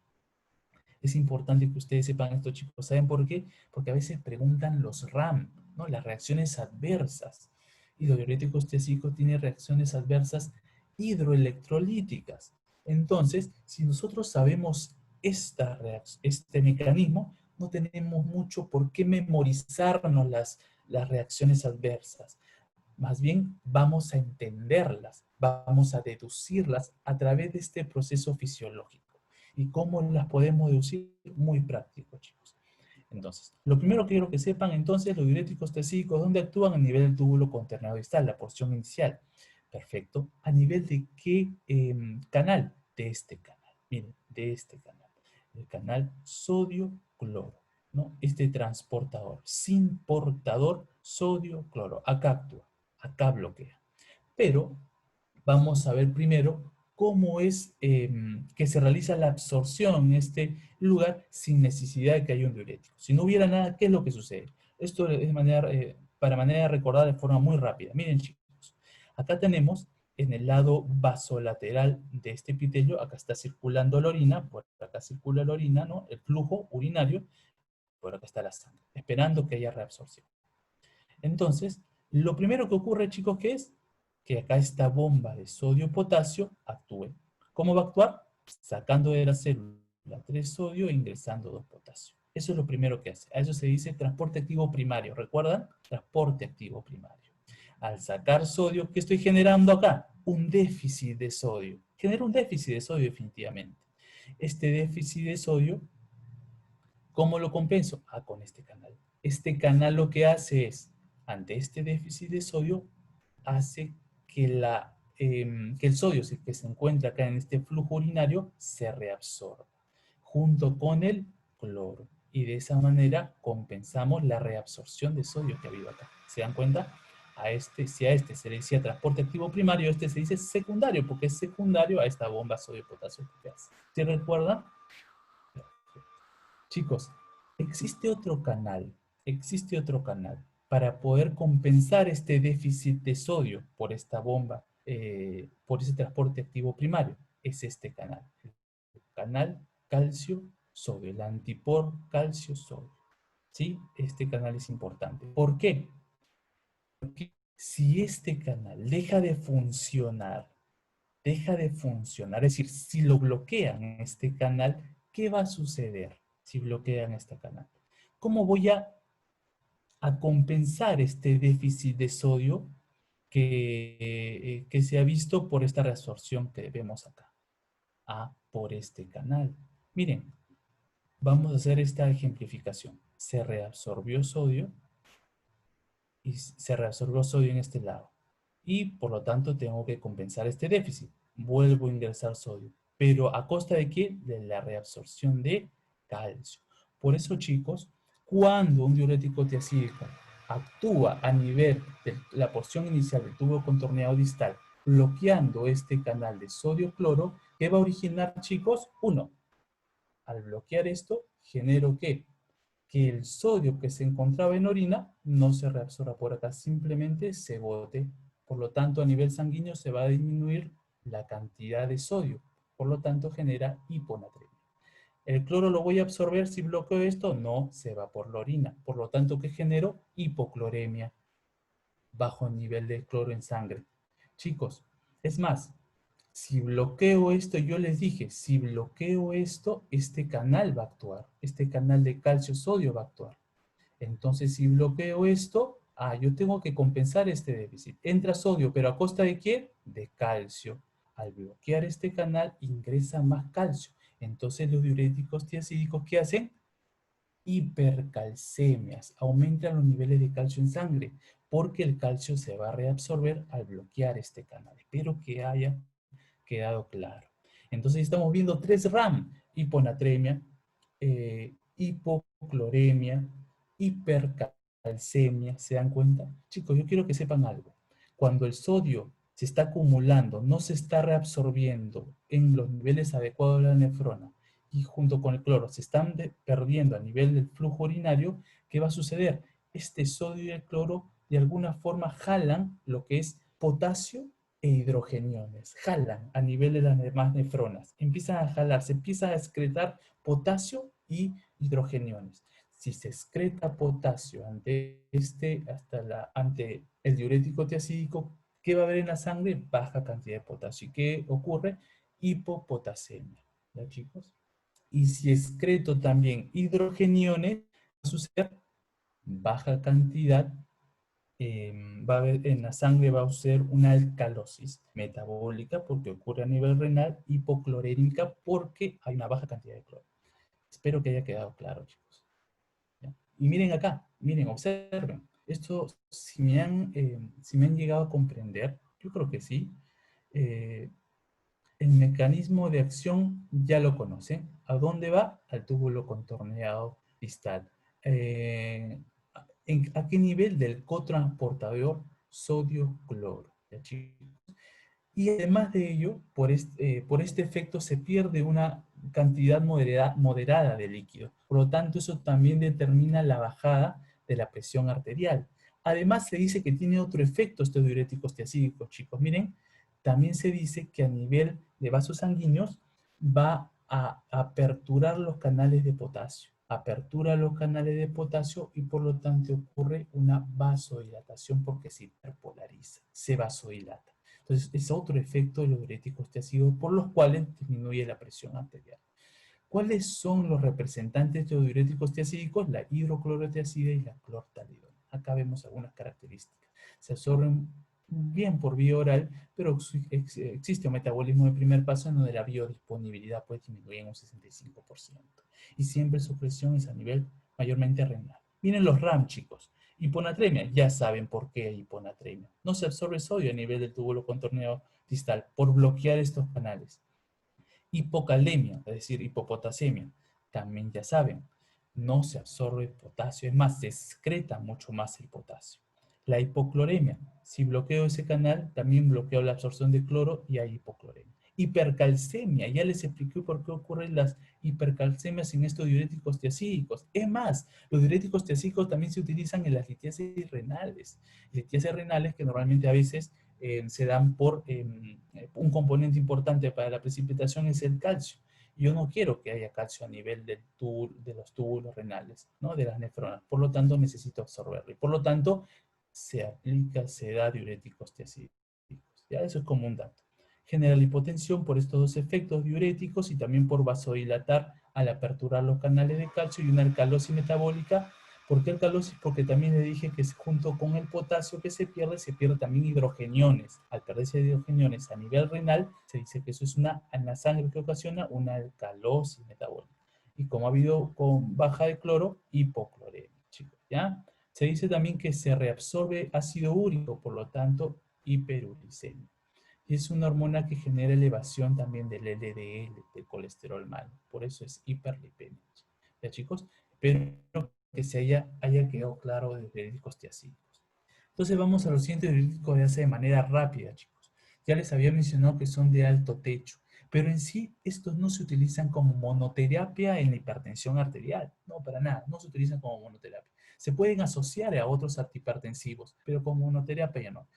Es importante que ustedes sepan esto, chicos. ¿Saben por qué? Porque a veces preguntan los RAM, ¿no? Las reacciones adversas. Y los diuréticos tiacídicos tienen reacciones adversas hidroelectrolíticas. Entonces, si nosotros sabemos este mecanismo, no tenemos mucho por qué memorizarnos las reacciones adversas. Más bien, vamos a entenderlas, vamos a deducirlas a través de este proceso fisiológico. ¿Y cómo las podemos deducir? Muy práctico, chicos. Entonces, lo primero que quiero que sepan, entonces, los diuréticos tiacídicos, ¿dónde actúan? A nivel del túbulo contorneado distal, la porción inicial. Perfecto. ¿A nivel de qué canal? De este canal. Miren, de este canal. El canal sodio-cloro, ¿no? Este transportador, sin portador sodio-cloro. Acá actúa, acá bloquea. Pero vamos a ver primero cómo es que se realiza la absorción en este lugar sin necesidad de que haya un diurético. Si no hubiera nada, ¿qué es lo que sucede? Esto es para manera de recordar de forma muy rápida. Miren, chicos, acá tenemos en el lado vasolateral de este epitelio, acá está circulando la orina, por acá circula la orina, ¿no? El flujo urinario, por acá está la sangre, esperando que haya reabsorción. Entonces, lo primero que ocurre, chicos, ¿qué es? Que acá esta bomba de sodio-potasio actúe. ¿Cómo va a actuar? Sacando de la célula 3 sodio e ingresando 2 potasio. Eso es lo primero que hace. A eso se dice transporte activo primario. ¿Recuerdan? Transporte activo primario. Al sacar sodio, ¿qué estoy generando acá? Un déficit de sodio. Genera un déficit de sodio definitivamente. Este déficit de sodio, ¿cómo lo compenso? Ah, con este canal. Este canal lo que hace es, ante este déficit de sodio, hace que, que el sodio que se encuentra acá en este flujo urinario se reabsorba junto con el cloro. Y de esa manera compensamos la reabsorción de sodio que ha habido acá. ¿Se dan cuenta? Si a este se le decía transporte activo primario, a este se dice secundario, porque es secundario a esta bomba sodio-potasio que hace. ¿Se recuerdan? Chicos, existe otro canal para poder compensar este déficit de sodio por esta bomba, por ese transporte activo primario. Es este canal, el canal calcio-sodio, el antipor calcio-sodio. ¿Sí? Este canal es importante. ¿Por qué? Porque si este canal deja de funcionar, es decir, si lo bloquean este canal, ¿qué va a suceder si bloquean este canal? ¿Cómo voy a compensar este déficit de sodio que se ha visto por esta reabsorción que vemos acá? Ah, por este canal. Miren, vamos a hacer esta ejemplificación. Se reabsorbió sodio y se reabsorbió sodio en este lado. Y por lo tanto tengo que compensar este déficit. Vuelvo a ingresar sodio. ¿Pero a costa de qué? De la reabsorción de calcio. Por eso, chicos, cuando un diurético tiacídico actúa a nivel de la porción inicial del tubo contorneado distal, bloqueando este canal de sodio-cloro, ¿Qué va a originar, chicos? Uno, al bloquear esto, genero ¿qué? Que el sodio que se encontraba en orina no se reabsorba por acá, simplemente se bote. Por lo tanto, a nivel sanguíneo se va a disminuir la cantidad de sodio. Por lo tanto, genera hiponatremia. ¿El cloro lo voy a absorber si bloqueo esto? No, se va por la orina. Por lo tanto, ¿qué genero? Hipocloremia, bajo nivel de cloro en sangre. Chicos, es más, si bloqueo esto, yo les dije, si bloqueo esto, este canal va a actuar. Este canal de calcio-sodio va a actuar. Entonces, si bloqueo esto, yo tengo que compensar este déficit. Entra sodio, pero ¿a costa de qué? De calcio. Al bloquear este canal, ingresa más calcio. Entonces, los diuréticos tiacídicos, ¿qué hacen? Hipercalcemias. Aumentan los niveles de calcio en sangre, porque el calcio se va a reabsorber al bloquear este canal. Espero que haya quedado claro. Entonces, estamos viendo 3 RAM. Hiponatremia, hipocloremia, hipercalcemia. ¿Se dan cuenta? Chicos, yo quiero que sepan algo. Cuando el sodio se está acumulando, no se está reabsorbiendo en los niveles adecuados de la nefrona, y junto con el cloro se están perdiendo a nivel del flujo urinario, ¿qué va a suceder? Este sodio y el cloro de alguna forma jalan lo que es potasio e hidrogeniones. Jalan a nivel de las demás nefronas. Empiezan a jalar, se empieza a excretar potasio y hidrogeniones. Si se excreta potasio ante el diurético tiacídico, ¿qué va a haber en la sangre? Baja cantidad de potasio. ¿Y qué ocurre? Hipopotasemia. ¿Ya, chicos? Y si excreto también hidrogeniones, va a suceder baja cantidad, va a haber, en la sangre va a suceder una alcalosis metabólica porque ocurre a nivel renal, hipoclorémica porque hay una baja cantidad de cloro. Espero que haya quedado claro, chicos. ¿Ya? Y miren acá, miren, observen. Esto, si me han llegado a comprender, yo creo que sí. eh, el mecanismo de acción ya lo conocen. ¿A dónde va? Al túbulo contorneado distal. Eh, ¿A qué nivel del cotransportador sodio-cloro? Y además de ello, por este efecto se pierde una cantidad moderada de líquido. Por lo tanto, eso también determina la bajada de la presión arterial. Además, se dice que tiene otro efecto estos diuréticos tiacídicos, chicos. Miren, también se dice que a nivel de vasos sanguíneos va a aperturar los canales de potasio. Apertura los canales de potasio y por lo tanto ocurre una vasodilatación porque se hiperpolariza, se vasodilata. Entonces, es otro efecto de los diuréticos tiacídicos por los cuales disminuye la presión arterial. ¿Cuáles son los representantes de los diuréticos tiacídicos? La hidroclorotiazida y la clortalidona. Acá vemos algunas características. Se absorben bien por vía oral, pero existe un metabolismo de primer paso en donde la biodisponibilidad puede disminuir en un 65%. Y siempre su presión es a nivel mayormente renal. Miren los RAM, chicos. Hiponatremia, ya saben por qué hay hiponatremia. No se absorbe sodio a nivel del túbulo contorneado distal por bloquear estos canales. Hipocalemia, es decir, hipopotasemia, también ya saben, no se absorbe potasio, es más, se excreta mucho más el potasio. La hipocloremia, si bloqueo ese canal, también bloqueo la absorción de cloro y hay hipocloremia. Hipercalcemia, ya les expliqué por qué ocurren las hipercalcemias en estos diuréticos tiacídicos. Es más, los diuréticos tiacídicos también se utilizan en las litiasis renales. Litiasis renales que normalmente a veces se dan por un componente importante para la precipitación es el calcio. Yo no quiero que haya calcio a nivel de los túbulos renales, ¿no? De las nefronas. Por lo tanto, necesito absorberlo. Y por lo tanto, se da diuréticos tiacídicos. ¿Ya? Eso es como un dato. Genera la hipotensión por estos dos efectos diuréticos y también por vasodilatar al aperturar los canales de calcio y una alcalosis metabólica. ¿Por qué alcalosis? Porque también le dije que junto con el potasio que se pierde también hidrogeniones. Al perderse hidrogeniones a nivel renal, se dice que eso es en la sangre que ocasiona una alcalosis metabólica. Y como ha habido con baja de cloro, hipocloremia, chicos, ¿ya? Se dice también que se reabsorbe ácido úrico, por lo tanto, hiperuricemia. Y es una hormona que genera elevación también del LDL, del colesterol malo. Por eso es hiperlipemia. ¿Ya, chicos? Espero que haya quedado claro de diuréticos tiacídicos. Entonces vamos a los siguientes diuréticos de hace de manera rápida, chicos. Ya les había mencionado que son de alto techo. Pero en sí, estos no se utilizan como monoterapia en la hipertensión arterial. No, para nada, no se utilizan como monoterapia. Se pueden asociar a otros antihipertensivos, pero como monoterapia ya no.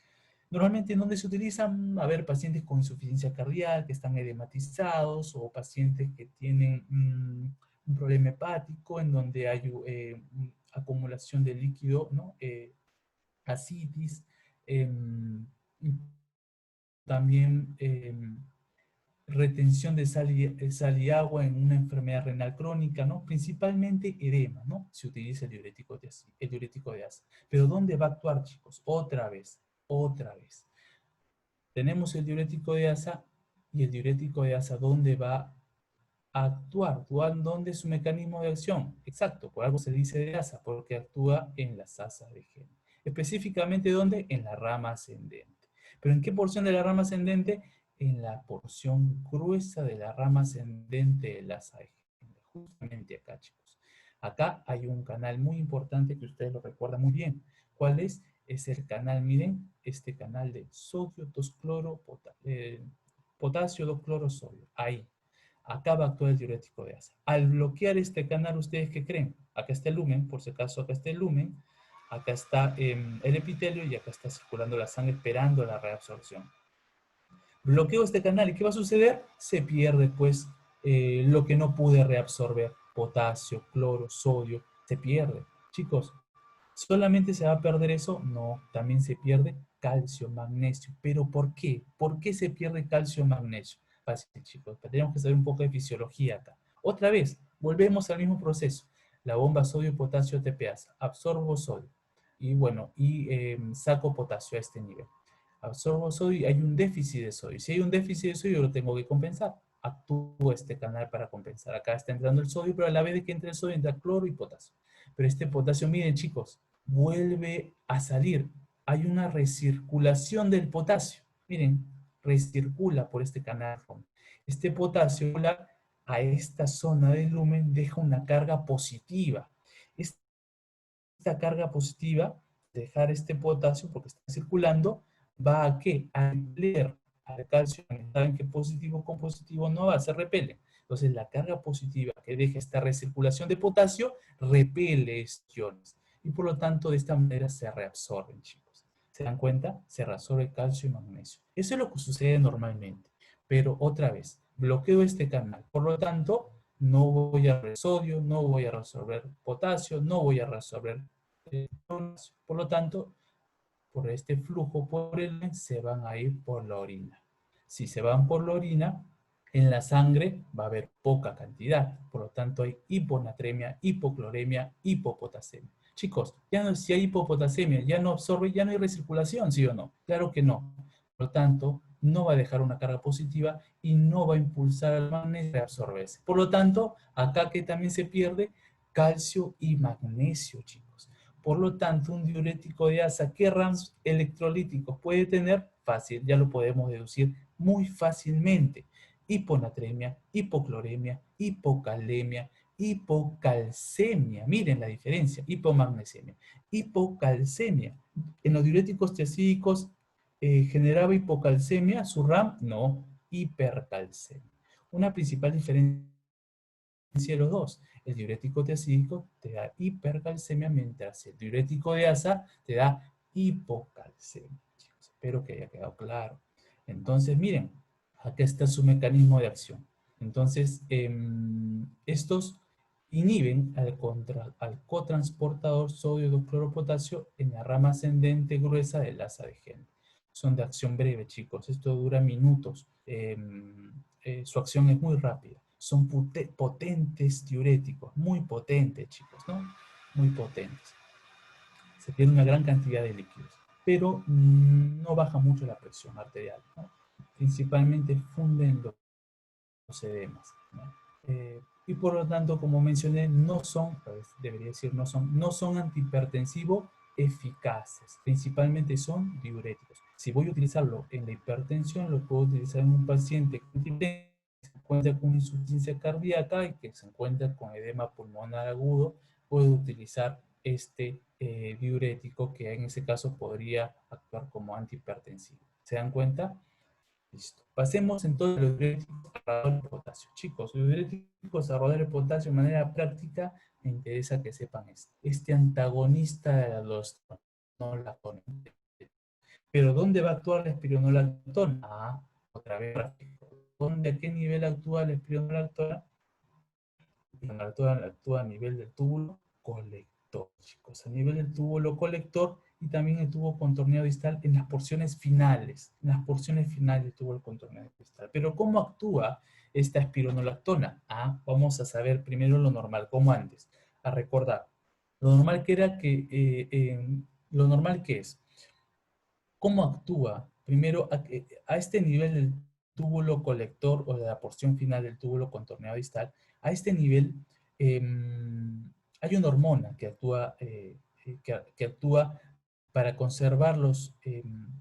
Normalmente, ¿en dónde se utilizan? A ver, pacientes con insuficiencia cardíaca, que están edematizados, o pacientes que tienen un problema hepático, en donde hay acumulación de líquido, ¿no? Ascitis, em, también retención de sal y agua en una enfermedad renal crónica, ¿no? Principalmente edema, ¿no? Se utiliza el diurético de asa. Pero ¿dónde va a actuar, chicos? Otra vez. Tenemos el diurético de asa y el diurético de asa, ¿dónde va a actuar? ¿Dónde es su mecanismo de acción? Exacto, por algo se dice de asa, porque actúa en las asas de Henle. Específicamente, ¿dónde? En la rama ascendente. ¿Pero en qué porción de la rama ascendente? En la porción gruesa de la rama ascendente del asa de Henle. Justamente acá, chicos. Acá hay un canal muy importante que ustedes lo recuerdan muy bien. ¿Cuál es? Es el canal, miren, este canal de sodio 2-cloro, potasio 2-cloro sodio. Ahí. Acá va a actuar el diurético de asa. Al bloquear este canal, ¿ustedes qué creen? Acá está el lumen, por si acaso acá está el lumen, acá está el epitelio y acá está circulando la sangre esperando la reabsorción. Bloqueo este canal y ¿qué va a suceder? Se pierde pues lo que no pude reabsorber, potasio, cloro, sodio, se pierde. Chicos, ¿solamente se va a perder eso? No, también se pierde calcio, magnesio. ¿Pero por qué? ¿Por qué se pierde calcio, magnesio? Fácil, chicos, tenemos que saber un poco de fisiología acá. Otra vez, volvemos al mismo proceso. La bomba sodio-potasio TPasa. Absorbo sodio. Y bueno, saco potasio a este nivel. Absorbo sodio y hay un déficit de sodio. Si hay un déficit de sodio, yo lo tengo que compensar. Actúa este canal para compensar. Acá está entrando el sodio, pero a la vez de que entra el sodio, entra cloro y potasio. Pero este potasio, miren chicos, vuelve a salir. Hay una recirculación del potasio. Miren, recircula por este canal. Este potasio a esta zona del lumen deja una carga positiva. Esta carga positiva, dejar este potasio, porque está circulando, va a ¿qué? A repeler al calcio. Saben que positivo con positivo no va, se repele. Entonces la carga positiva que deja esta recirculación de potasio repele estos iones. Y por lo tanto de esta manera se reabsorben, chicos. ¿Se dan cuenta? Se reabsorbe calcio y magnesio. Eso es lo que sucede normalmente. Pero otra vez, bloqueo este canal. Por lo tanto, no voy a resolver sodio, no voy a resolver potasio, no voy a resolver por lo tanto, por este flujo por el se van a ir por la orina. Si se van por la orina, en la sangre va a haber poca cantidad. Por lo tanto, hay hiponatremia, hipocloremia, hipopotasemia. Chicos, ya no, si hay hipopotasemia, ya no absorbe, ya no hay recirculación, ¿sí o no? Claro que no. Por lo tanto, no va a dejar una carga positiva y no va a impulsar al magnesio a reabsorberse. Por lo tanto, acá que también se pierde calcio y magnesio, chicos. Por lo tanto, un diurético de asa, ¿qué ramos electrolíticos puede tener? Fácil, ya lo podemos deducir muy fácilmente. Hiponatremia, hipocloremia, hipocalemia, hipocalcemia. Miren la diferencia, hipomagnesemia. Hipocalcemia. En los diuréticos tiazídicos generaba hipocalcemia, su RAM, no, hipercalcemia. Una principal diferencia de los dos. El diurético tiazídico te da hipercalcemia, mientras el diurético de asa te da hipocalcemia. Chicos, espero que haya quedado claro. Entonces, miren, acá está su mecanismo de acción. Entonces, estos inhiben al cotransportador sodio 2-cloropotasio en la rama ascendente gruesa del asa de Henle. Son de acción breve, chicos. Esto dura minutos. Su acción es muy rápida. Son potentes diuréticos, muy potentes, chicos, ¿no? Muy potentes. Se pierde una gran cantidad de líquidos, pero no baja mucho la presión arterial, ¿no? Principalmente funden los edemas, ¿no? Y por lo tanto, como mencioné, no son, pues, debería decir no son antihipertensivos eficaces, principalmente son diuréticos. Si voy a utilizarlo en la hipertensión, lo puedo utilizar en un paciente que se encuentra con insuficiencia cardíaca y que se encuentra con edema pulmonar agudo, puedo utilizar este diurético que en ese caso podría actuar como antihipertensivo. ¿Se dan cuenta? Listo. Pasemos entonces a los diuréticos ahorradores de potasio. Chicos, los diuréticos ahorradores de potasio de manera práctica, me interesa que sepan esto. Este antagonista de la aldosterona. Pero ¿dónde va a actuar la espironolactona? Ah, otra vez gráfico. ¿Dónde, a qué nivel actúa la espironolactona? La altura actúa a nivel del túbulo colector, chicos, a nivel del túbulo colector y también el tubo contorneado distal en las porciones finales del tubo contorneado distal. Pero ¿cómo actúa esta espironolactona? Ah, vamos a saber primero lo normal, como antes, a recordar. Lo normal que era que, lo normal que es, ¿cómo actúa? Primero, a este nivel del túbulo colector o de la porción final del túbulo contorneado distal, a este nivel hay una hormona que actúa para conservarlos,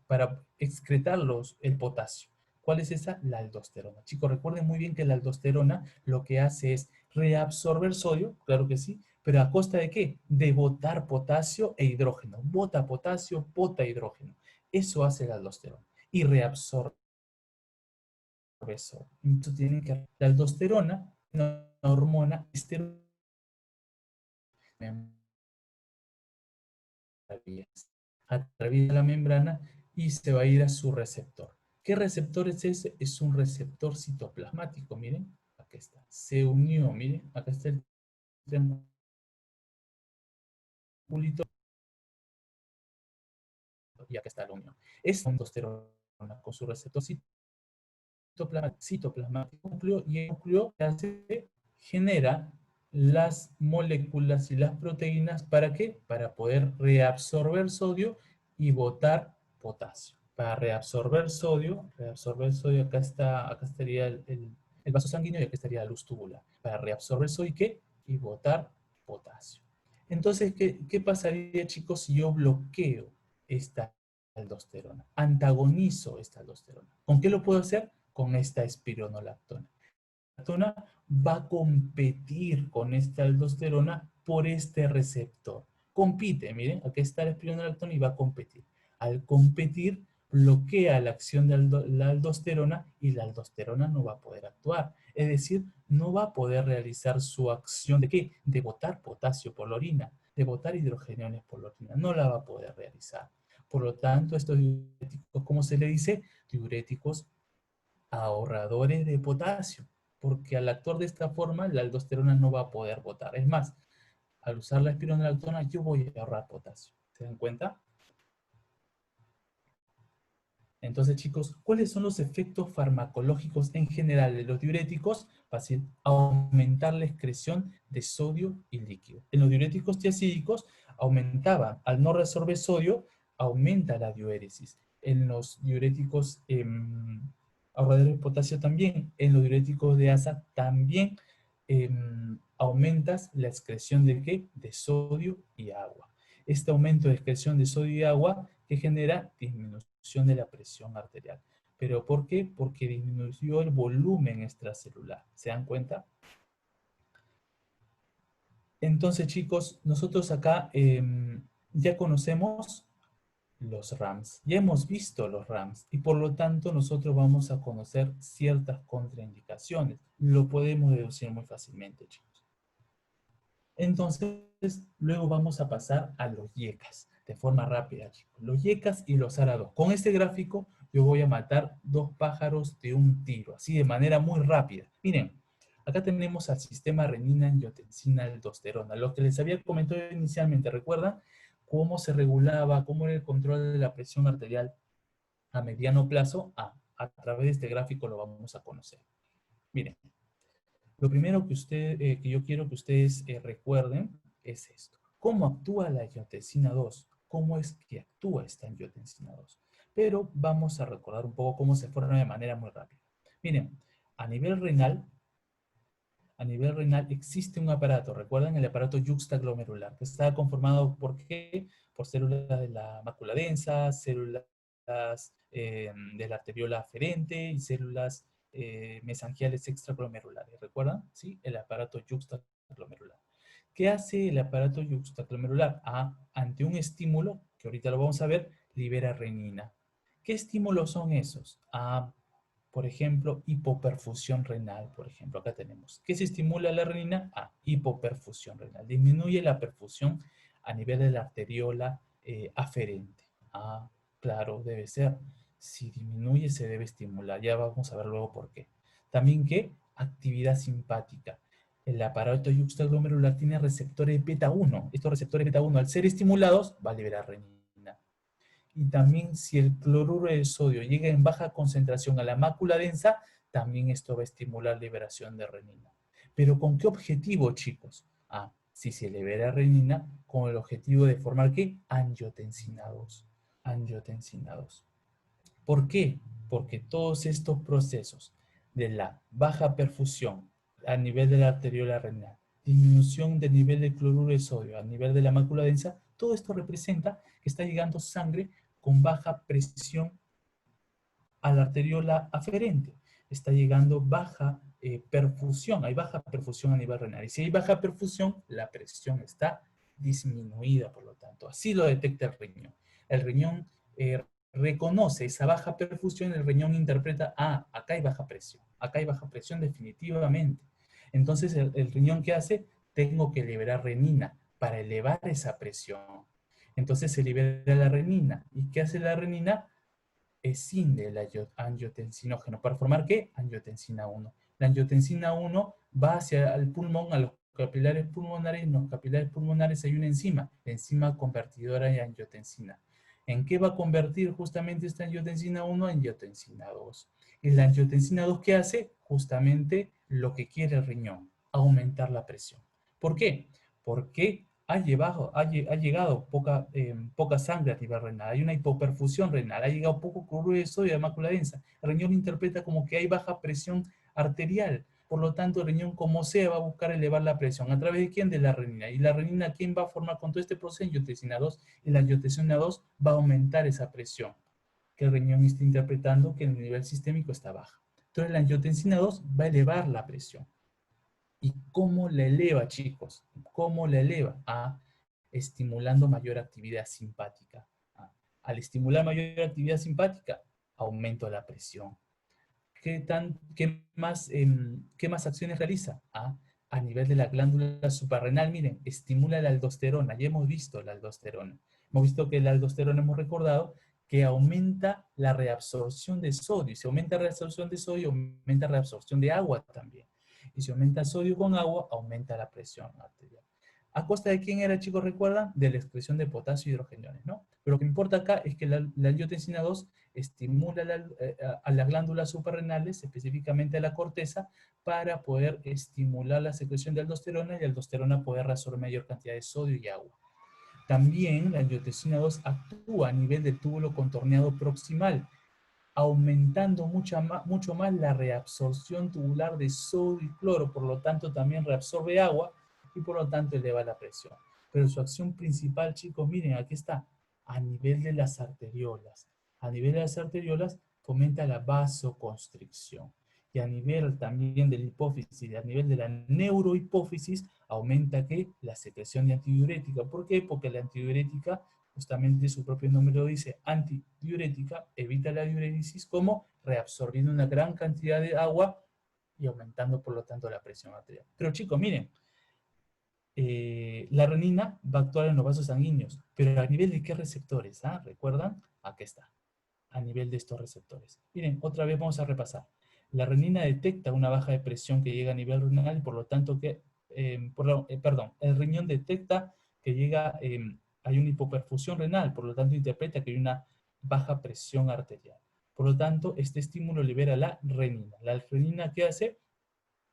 para excretarlos el potasio. ¿Cuál es esa? La aldosterona. Chicos, recuerden muy bien que la aldosterona lo que hace es reabsorber sodio, claro que sí, pero ¿a costa de qué? De botar potasio e hidrógeno. Bota potasio, bota hidrógeno. Eso hace la aldosterona. Y reabsorbe eso. Entonces tienen que... La aldosterona, una hormona esteroide, atraviesa la membrana y se va a ir a su receptor. ¿Qué receptor es ese? Es un receptor citoplasmático, miren, acá está. Se unió, miren, acá está el triangulito y acá está la unión. Es aldosterona con su receptor citoplasmático núcleo, y el núcleo que hace, genera las moléculas y las proteínas, ¿para qué? Para poder reabsorber sodio y botar potasio. Para reabsorber sodio acá estaría el vaso sanguíneo y acá estaría la luz tubular. Para reabsorber sodio, ¿y qué? Y botar potasio. Entonces, ¿qué pasaría, chicos, si yo bloqueo esta aldosterona? Antagonizo esta aldosterona. ¿Con qué lo puedo hacer? Con esta espironolactona. La aldosterona va a competir con esta aldosterona por este receptor. Compite, miren, aquí está la espironolactona y va a competir. Al competir, bloquea la acción de la aldosterona y la aldosterona no va a poder actuar. Es decir, no va a poder realizar su acción de ¿qué? De botar potasio por la orina, de botar hidrogeniones por la orina. No la va a poder realizar. Por lo tanto, estos diuréticos, ¿cómo se le dice? Diuréticos ahorradores de potasio, porque al actuar de esta forma, la aldosterona no va a poder botar. Es más, al usar la espironolactona, yo voy a ahorrar potasio. ¿Se dan cuenta? Entonces, chicos, ¿cuáles son los efectos farmacológicos en general de los diuréticos? Fácil, aumentar la excreción de sodio y líquido. En los diuréticos tiacídicos aumentaba, al no resorber sodio, aumenta la diuéresis. En los diuréticos ahorradores de potasio también, en los diuréticos de asa también aumentas la excreción de ¿qué? De sodio y agua. Este aumento de excreción de sodio y agua que genera disminución de la presión arterial. ¿Pero por qué? Porque disminuyó el volumen extracelular. ¿Se dan cuenta? Entonces, chicos, nosotros acá ya conocemos los RAMs. Ya hemos visto los RAMs y por lo tanto nosotros vamos a conocer ciertas contraindicaciones. Lo podemos deducir muy fácilmente, chicos. Entonces, luego vamos a pasar a los YECAS, de forma rápida, chicos. Los YECAS y los ARA2. Con este gráfico, yo voy a matar dos pájaros de un tiro, así de manera muy rápida. Miren, acá tenemos al sistema renina-angiotensina-aldosterona, lo que les había comentado inicialmente. ¿Recuerdan cómo se regulaba, cómo era el control de la presión arterial a mediano plazo? A través de este gráfico lo vamos a conocer. Miren. Lo primero que yo quiero que ustedes recuerden es esto. ¿Cómo actúa la angiotensina 2? ¿Cómo es que actúa esta angiotensina 2? Pero vamos a recordar un poco cómo se forma de manera muy rápida. Miren, a nivel renal, existe un aparato, recuerdan el aparato yuxtaglomerular, que está conformado por ¿qué? Por células de la mácula densa, células de la arteriola aferente y células mesangiales extraglomerulares. ¿Recuerdan? ¿Sí? El aparato yuxtaglomerular. ¿Qué hace el aparato yuxtaglomerular? Ante un estímulo, que ahorita lo vamos a ver, libera renina. ¿Qué estímulos son esos? Por ejemplo, hipoperfusión renal, por ejemplo, acá tenemos. ¿Qué se estimula la renina? Hipoperfusión renal. Disminuye la perfusión a nivel de la arteriola aferente. Claro, debe ser. Si disminuye, se debe estimular. Ya vamos a ver luego por qué. También, ¿qué? Actividad simpática. El aparato yuxtaglomerular tiene receptores beta 1. Estos receptores beta 1, al ser estimulados, va a liberar renina. Y también si el cloruro de sodio llega en baja concentración a la mácula densa, también esto va a estimular liberación de renina. ¿Pero con qué objetivo, chicos? Si se libera renina, con el objetivo de formar ¿qué? Angiotensina 2. Angiotensina 2. ¿Por qué? Porque todos estos procesos de la baja perfusión a nivel de la arteriola renal, disminución del nivel de cloruro de sodio a nivel de la mácula densa, todo esto representa que está llegando sangre con baja presión a la arteriola aferente. Está llegando baja perfusión, hay baja perfusión a nivel renal. Y si hay baja perfusión, la presión está disminuida, por lo tanto. Así lo detecta el riñón. El riñón reconoce esa baja perfusión, el riñón interpreta, acá hay baja presión definitivamente. Entonces, el riñón, ¿qué hace? Tengo que liberar renina para elevar esa presión. Entonces se libera la renina. ¿Y qué hace la renina? Escinde el angiotensinógeno. ¿Para formar qué? Angiotensina 1. La angiotensina 1 va hacia el pulmón, a los capilares pulmonares, y en los capilares pulmonares hay una enzima, la enzima convertidora de angiotensina. ¿En qué va a convertir justamente esta angiotensina 1? Angiotensina 2. ¿Y la angiotensina 2 qué hace? Justamente lo que quiere el riñón, aumentar la presión. ¿Por qué? Porque ha llegado poca sangre a nivel renal, hay una hipoperfusión renal, ha llegado poco cloruro de sodio a la mácula densa. El riñón interpreta como que hay baja presión arterial, por lo tanto el riñón como sea va a buscar elevar la presión. ¿A través de quién? De la renina. ¿Y la renina quién va a formar con todo este proceso? Angiotensina 2. Y la angiotensina 2 va a aumentar esa presión que el riñón está interpretando que el nivel sistémico está baja. Entonces la angiotensina 2 va a elevar la presión. ¿Y cómo la eleva, chicos? ¿Cómo la eleva? Estimulando mayor actividad simpática. Al estimular mayor actividad simpática, aumento la presión. ¿Qué más acciones realiza? A nivel de la glándula suprarrenal, miren, estimula la aldosterona. Ya hemos visto la aldosterona. Hemos visto que la aldosterona, hemos recordado, que aumenta la reabsorción de sodio. Y si aumenta la reabsorción de sodio, aumenta la reabsorción de agua también. Y si aumenta el sodio con agua, aumenta la presión arterial. ¿A costa de quién era, chicos, recuerdan? De la excreción de potasio y hidrogeniones, ¿no? Pero lo que importa acá es que la angiotensina 2 estimula a las glándulas suprarrenales, específicamente a la corteza, para poder estimular la secreción de aldosterona y la aldosterona poder reabsorber mayor cantidad de sodio y agua. También la angiotensina 2 actúa a nivel del túbulo contorneado proximal, aumentando mucho más la reabsorción tubular de sodio y cloro, por lo tanto también reabsorbe agua y por lo tanto eleva la presión. Pero su acción principal, chicos, miren, aquí está, a nivel de las arteriolas. A nivel de las arteriolas fomenta la vasoconstricción. Y a nivel también de la hipófisis y a nivel de la neurohipófisis aumenta ¿qué? La secreción de antidiurética. ¿Por qué? Porque la antidiurética, justamente su propio nombre lo dice, antidiurética, evita la diuresis como reabsorbiendo una gran cantidad de agua y aumentando por lo tanto la presión arterial. Pero chicos, miren, la renina va a actuar en los vasos sanguíneos, pero ¿a nivel de qué receptores? ¿Recuerdan? Aquí está, a nivel de estos receptores. Miren, otra vez vamos a repasar. La renina detecta una baja de presión que llega a nivel renal y por lo tanto el riñón detecta que hay una hipoperfusión renal, por lo tanto interpreta que hay una baja presión arterial. Por lo tanto, este estímulo libera la renina. La renina, ¿qué hace?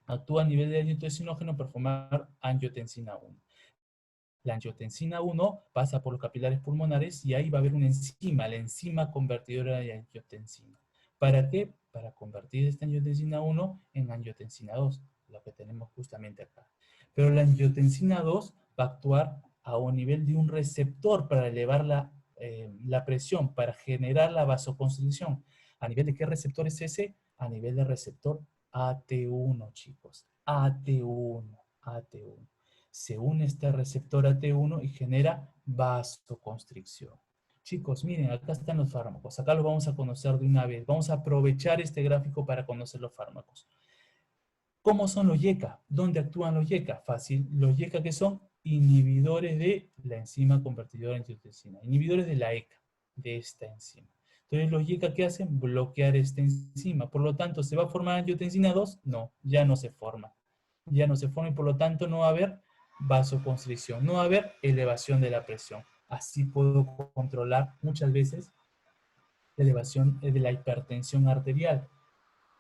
Actúa a nivel de angiotensinógeno para formar angiotensina 1. La angiotensina 1 pasa por los capilares pulmonares y ahí va a haber una enzima, la enzima convertidora de angiotensina. ¿Para qué? Para convertir esta angiotensina 1 en angiotensina 2, lo que tenemos justamente acá. Pero la angiotensina 2 va a actuar a un nivel de un receptor para elevar la presión, para generar la vasoconstricción. ¿A nivel de qué receptor es ese? A nivel del receptor AT1, chicos. AT1, AT1. Se une este receptor AT1 y genera vasoconstricción. Chicos, miren, acá están los fármacos. Acá los vamos a conocer de una vez. Vamos a aprovechar este gráfico para conocer los fármacos. ¿Cómo son los YECA? ¿Dónde actúan los YECA? Fácil. Los YECA que son inhibidores de la enzima convertidora en angiotensina. Inhibidores de la ECA, de esta enzima. Entonces, los YECA, ¿qué hacen? Bloquear esta enzima. Por lo tanto, ¿se va a formar angiotensina 2? No, ya no se forma. Ya no se forma y por lo tanto no va a haber vasoconstricción. No va a haber elevación de la presión. Así puedo controlar muchas veces la elevación de la hipertensión arterial,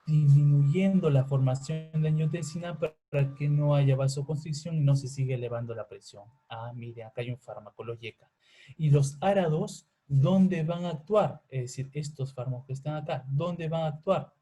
disminuyendo la formación de angiotensina para que no haya vasoconstricción y no se siga elevando la presión. Ah, mire, acá hay un fármaco, los YECA. Y los ARA2, ¿dónde van a actuar? Es decir, estos fármacos que están acá, ¿dónde van a actuar?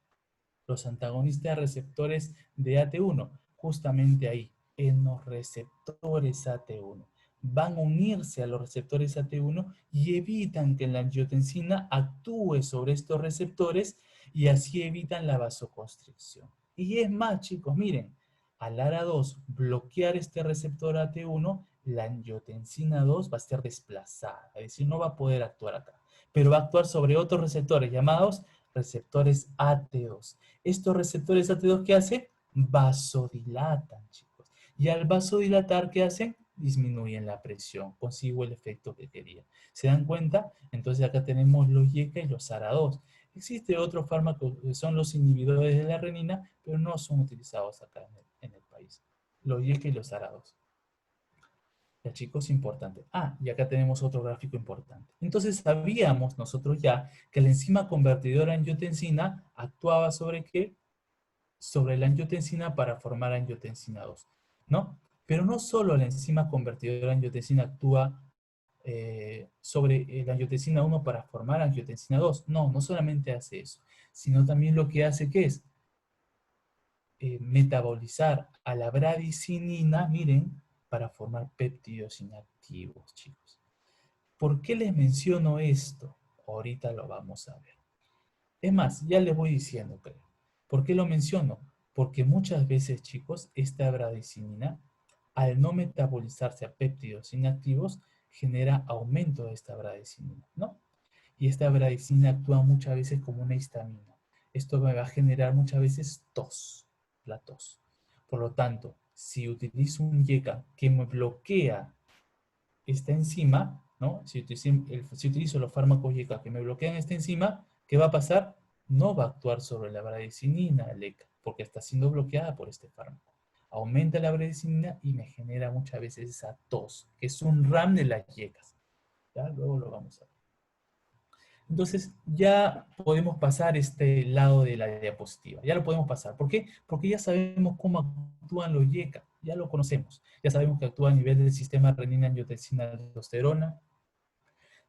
Los antagonistas receptores de AT1, justamente ahí, en los receptores AT1. Van a unirse a los receptores AT1 y evitan que la angiotensina actúe sobre estos receptores y así evitan la vasoconstricción. Y es más, chicos, miren, al ARA2 bloquear este receptor AT1, la angiotensina 2 va a ser desplazada, es decir, no va a poder actuar acá, pero va a actuar sobre otros receptores llamados receptores AT2. Estos receptores AT2, ¿qué hacen? Vasodilatan, chicos. Y al vasodilatar, ¿qué hacen? Disminuyen la presión. Consigo el efecto que quería. ¿Se dan cuenta? Entonces acá tenemos los YECA y los ARA2. Existe otro fármaco que son los inhibidores de la renina, pero no son utilizados acá en el país. Los YECA y los ARA2. Ya, chicos, importante. Ah, y acá tenemos otro gráfico importante. Entonces sabíamos nosotros ya que la enzima convertidora en angiotensina actuaba sobre ¿qué? Sobre la angiotensina para formar angiotensina 2, ¿no? Pero no solo la enzima convertidora en angiotensina actúa sobre la angiotensina 1 para formar angiotensina 2. No, no solamente hace eso, sino también lo que hace, ¿qué es? Metabolizar a la bradicinina, miren, para formar péptidos inactivos, chicos. ¿Por qué les menciono esto? Ahorita lo vamos a ver. Es más, ya les voy diciendo, creo. ¿Por qué lo menciono? Porque muchas veces, chicos, esta bradicinina, al no metabolizarse a péptidos inactivos, genera aumento de esta bradicinina, ¿no? Y esta bradicinina actúa muchas veces como una histamina. Esto me va a generar muchas veces tos, la tos. Por lo tanto, si utilizo un YECA que me bloquea esta enzima, ¿no? Si utilizo los fármacos YECA que me bloquean esta enzima, ¿qué va a pasar? No va a actuar sobre la bradicinina, LECA, porque está siendo bloqueada por este fármaco. Aumenta la bradicinina y me genera muchas veces esa tos, que es un RAM de las YECAs. ¿Ya? Luego lo vamos a ver. Entonces, ya podemos pasar este lado de la diapositiva. Ya lo podemos pasar. ¿Por qué? Porque ya sabemos cómo actúan los YECA. Ya lo conocemos. Ya sabemos que actúa a nivel del sistema renina-angiotensina-aldosterona.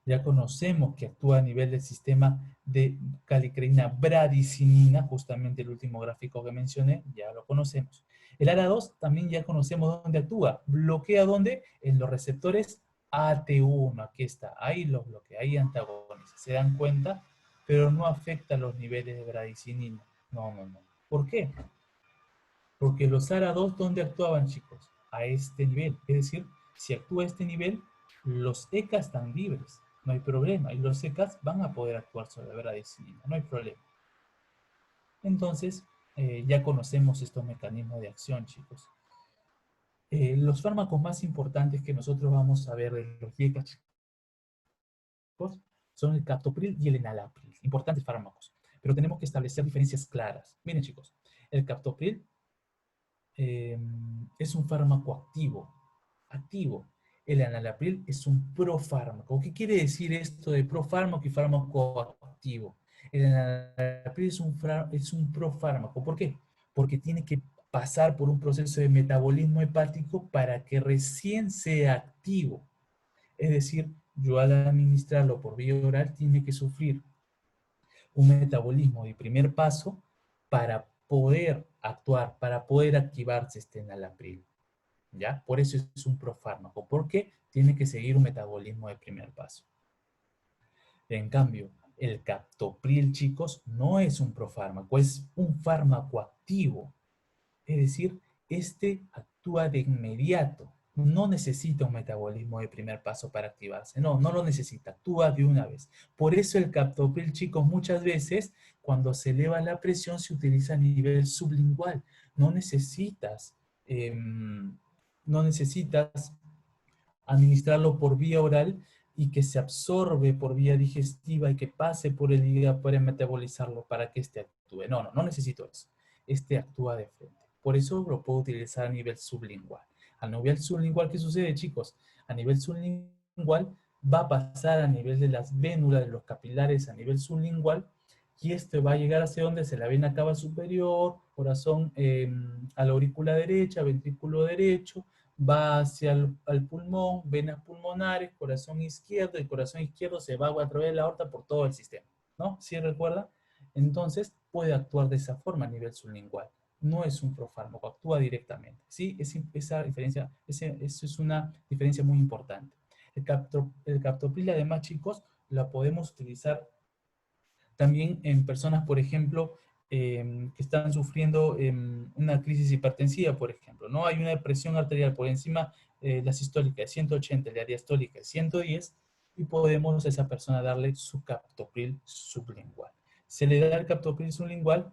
Ya conocemos que actúa a nivel del sistema de calicreína-bradicinina, justamente el último gráfico que mencioné, ya lo conocemos. El ARA2 también ya conocemos dónde actúa. ¿Bloquea dónde? En los receptores AT1, aquí está, ahí los bloquea, ahí antagoniza. ¿Se dan cuenta? Pero no afecta los niveles de bradicinina. No, no, no. ¿Por qué? Porque los ARA2, ¿dónde actuaban, chicos? A este nivel. Es decir, si actúa a este nivel, los ECA están libres. No hay problema. Y los ECAs van a poder actuar sobre la bradicinina. No hay problema. Entonces, ya conocemos estos mecanismos de acción, chicos. Los fármacos más importantes que nosotros vamos a ver de los YECA, chicos, son el captopril y el enalapril. Importantes fármacos. Pero tenemos que establecer diferencias claras. Miren, chicos, el captopril es un fármaco activo. Activo. El enalapril es un profármaco. ¿Qué quiere decir esto de profármaco y fármaco activo? El enalapril es un profármaco. ¿Por qué? Porque tiene que pasar por un proceso de metabolismo hepático para que recién sea activo. Es decir, yo al administrarlo por vía oral tiene que sufrir un metabolismo de primer paso para poder actuar, para poder activarse este enalapril. ¿Ya? Por eso es un profármaco, porque tiene que seguir un metabolismo de primer paso. En cambio, el captopril, chicos, no es un profármaco, es un fármaco activo. Es decir, este actúa de inmediato. no necesita un metabolismo de primer paso para activarse. No, no lo necesita. Actúa de una vez. Por eso el captopril, chicos, muchas veces cuando se eleva la presión se utiliza a nivel sublingual. No necesitas, no necesitas administrarlo por vía oral y que se absorbe por vía digestiva y que pase por el hígado para metabolizarlo para que éste actúe. No, no, no necesito eso. Este actúa de frente. Por eso lo puedo utilizar a nivel sublingual. A nivel sublingual, ¿qué sucede, chicos? A nivel sublingual va a pasar a nivel de las vénulas, de los capilares, a nivel sublingual, y este va a llegar hacia donde se la vena cava superior, corazón a la aurícula derecha, ventrículo derecho, va hacia el pulmón, venas pulmonares, corazón izquierdo, y el corazón izquierdo se va a través de la aorta por todo el sistema, ¿no? ¿Sí recuerda? Entonces puede actuar de esa forma a nivel sublingual. No es un profármaco, actúa directamente. ¿Sí? Esa diferencia, eso es una diferencia muy importante. El captopril, además, chicos, la podemos utilizar también en personas, por ejemplo, que están sufriendo una crisis hipertensiva, por ejemplo, ¿no? Hay una presión arterial por encima de la sistólica de 180, la diastólica de 110, y podemos a esa persona darle su captopril sublingual. Se le da el captopril sublingual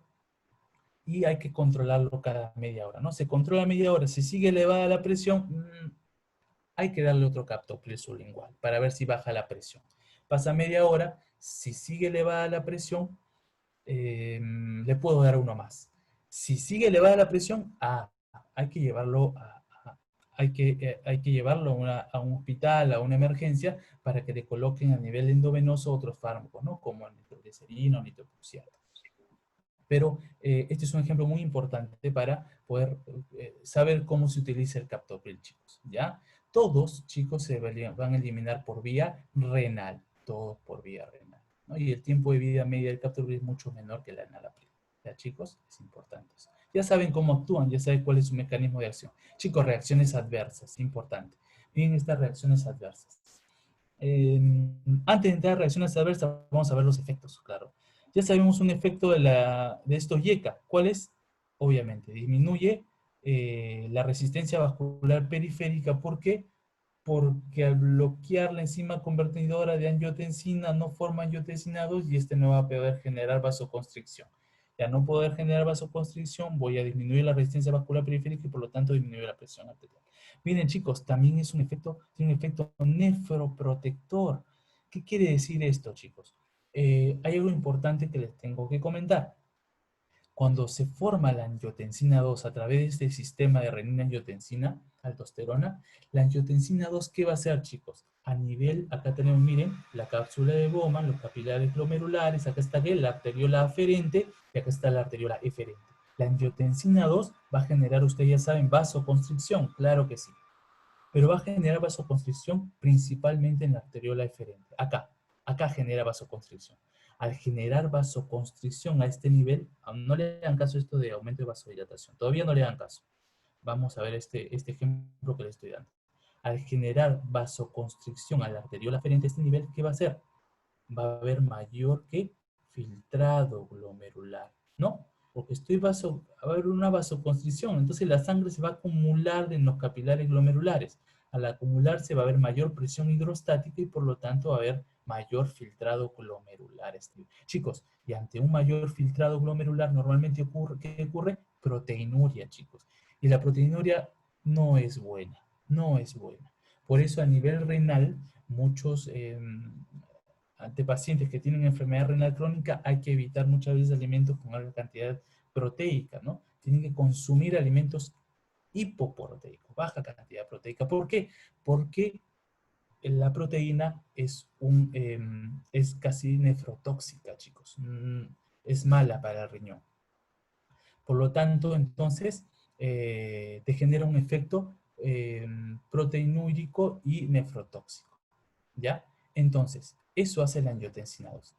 y hay que controlarlo cada media hora, ¿no? Se controla media hora, si sigue elevada la presión, hay que darle otro captopril sublingual para ver si baja la presión. Pasa media hora, si sigue elevada la presión, le puedo dar uno más. Si sigue elevada la presión, hay que llevarlo hay que llevarlo a un hospital, a una emergencia, para que le coloquen a nivel endovenoso otros fármacos, ¿no? Como el nitroglicerina o nitroprusiato. Pero este es un ejemplo muy importante para poder saber cómo se utiliza el captopril, chicos, ¿ya? Todos, chicos, se van a eliminar por vía renal, todos por vía renal, ¿no? Y el tiempo de vida media del captopril es mucho menor que la enalapril, ¿ya, chicos? Es importante eso. Ya saben cómo actúan, ya saben cuál es su mecanismo de acción. Chicos, reacciones adversas, importante. Miren estas reacciones adversas. Antes de entrar a reacciones adversas, vamos a ver los efectos, claro. Ya sabemos un efecto de estos YECA. ¿Cuál es? Obviamente, disminuye la resistencia vascular periférica. ¿Por qué? Porque al bloquear la enzima convertidora de angiotensina no forma angiotensina 2 y este no va a poder generar vasoconstricción. Y al no poder generar vasoconstricción, voy a disminuir la resistencia vascular periférica y por lo tanto disminuir la presión arterial. Miren, chicos, también es tiene un efecto nefroprotector. ¿Qué quiere decir esto, chicos? Hay algo importante que les tengo que comentar. Cuando se forma la angiotensina 2 a través de este sistema de renina-angiotensina, aldosterona, la angiotensina 2, ¿qué va a hacer, chicos? A nivel, acá tenemos, miren, la cápsula de Bowman, los capilares glomerulares, acá está la arteriola aferente y acá está la arteriola eferente. La angiotensina 2 va a generar, ustedes ya saben, vasoconstricción, claro que sí, pero va a generar vasoconstricción principalmente en la arteriola eferente. Acá genera vasoconstricción. Al generar vasoconstricción a este nivel, no le hagan caso a esto de aumento de vasodilatación, todavía no le hagan caso. Vamos a ver este ejemplo que le estoy dando. Al generar vasoconstricción a la arteriola aferente a este nivel, ¿qué va a hacer? Va a haber mayor que filtrado glomerular, ¿no? Porque va a haber una vasoconstricción, entonces la sangre se va a acumular en los capilares glomerulares. Al acumularse va a haber mayor presión hidrostática y por lo tanto va a haber mayor filtrado glomerular. Chicos, y ante un mayor filtrado glomerular normalmente ¿qué ocurre? Proteinuria, chicos. Y la proteinuria no es buena, no es buena. Por eso a nivel renal, muchos ante pacientes que tienen enfermedad renal crónica hay que evitar muchas veces alimentos con alta cantidad proteica, ¿no? Tienen que consumir alimentos hipoproteicos, baja cantidad proteica. ¿Por qué? Porque la proteína es casi nefrotóxica, chicos. Es mala para el riñón. Por lo tanto, entonces, te genera un efecto proteinúrico y nefrotóxico, ¿ya? Entonces, eso hace la angiotensina 2.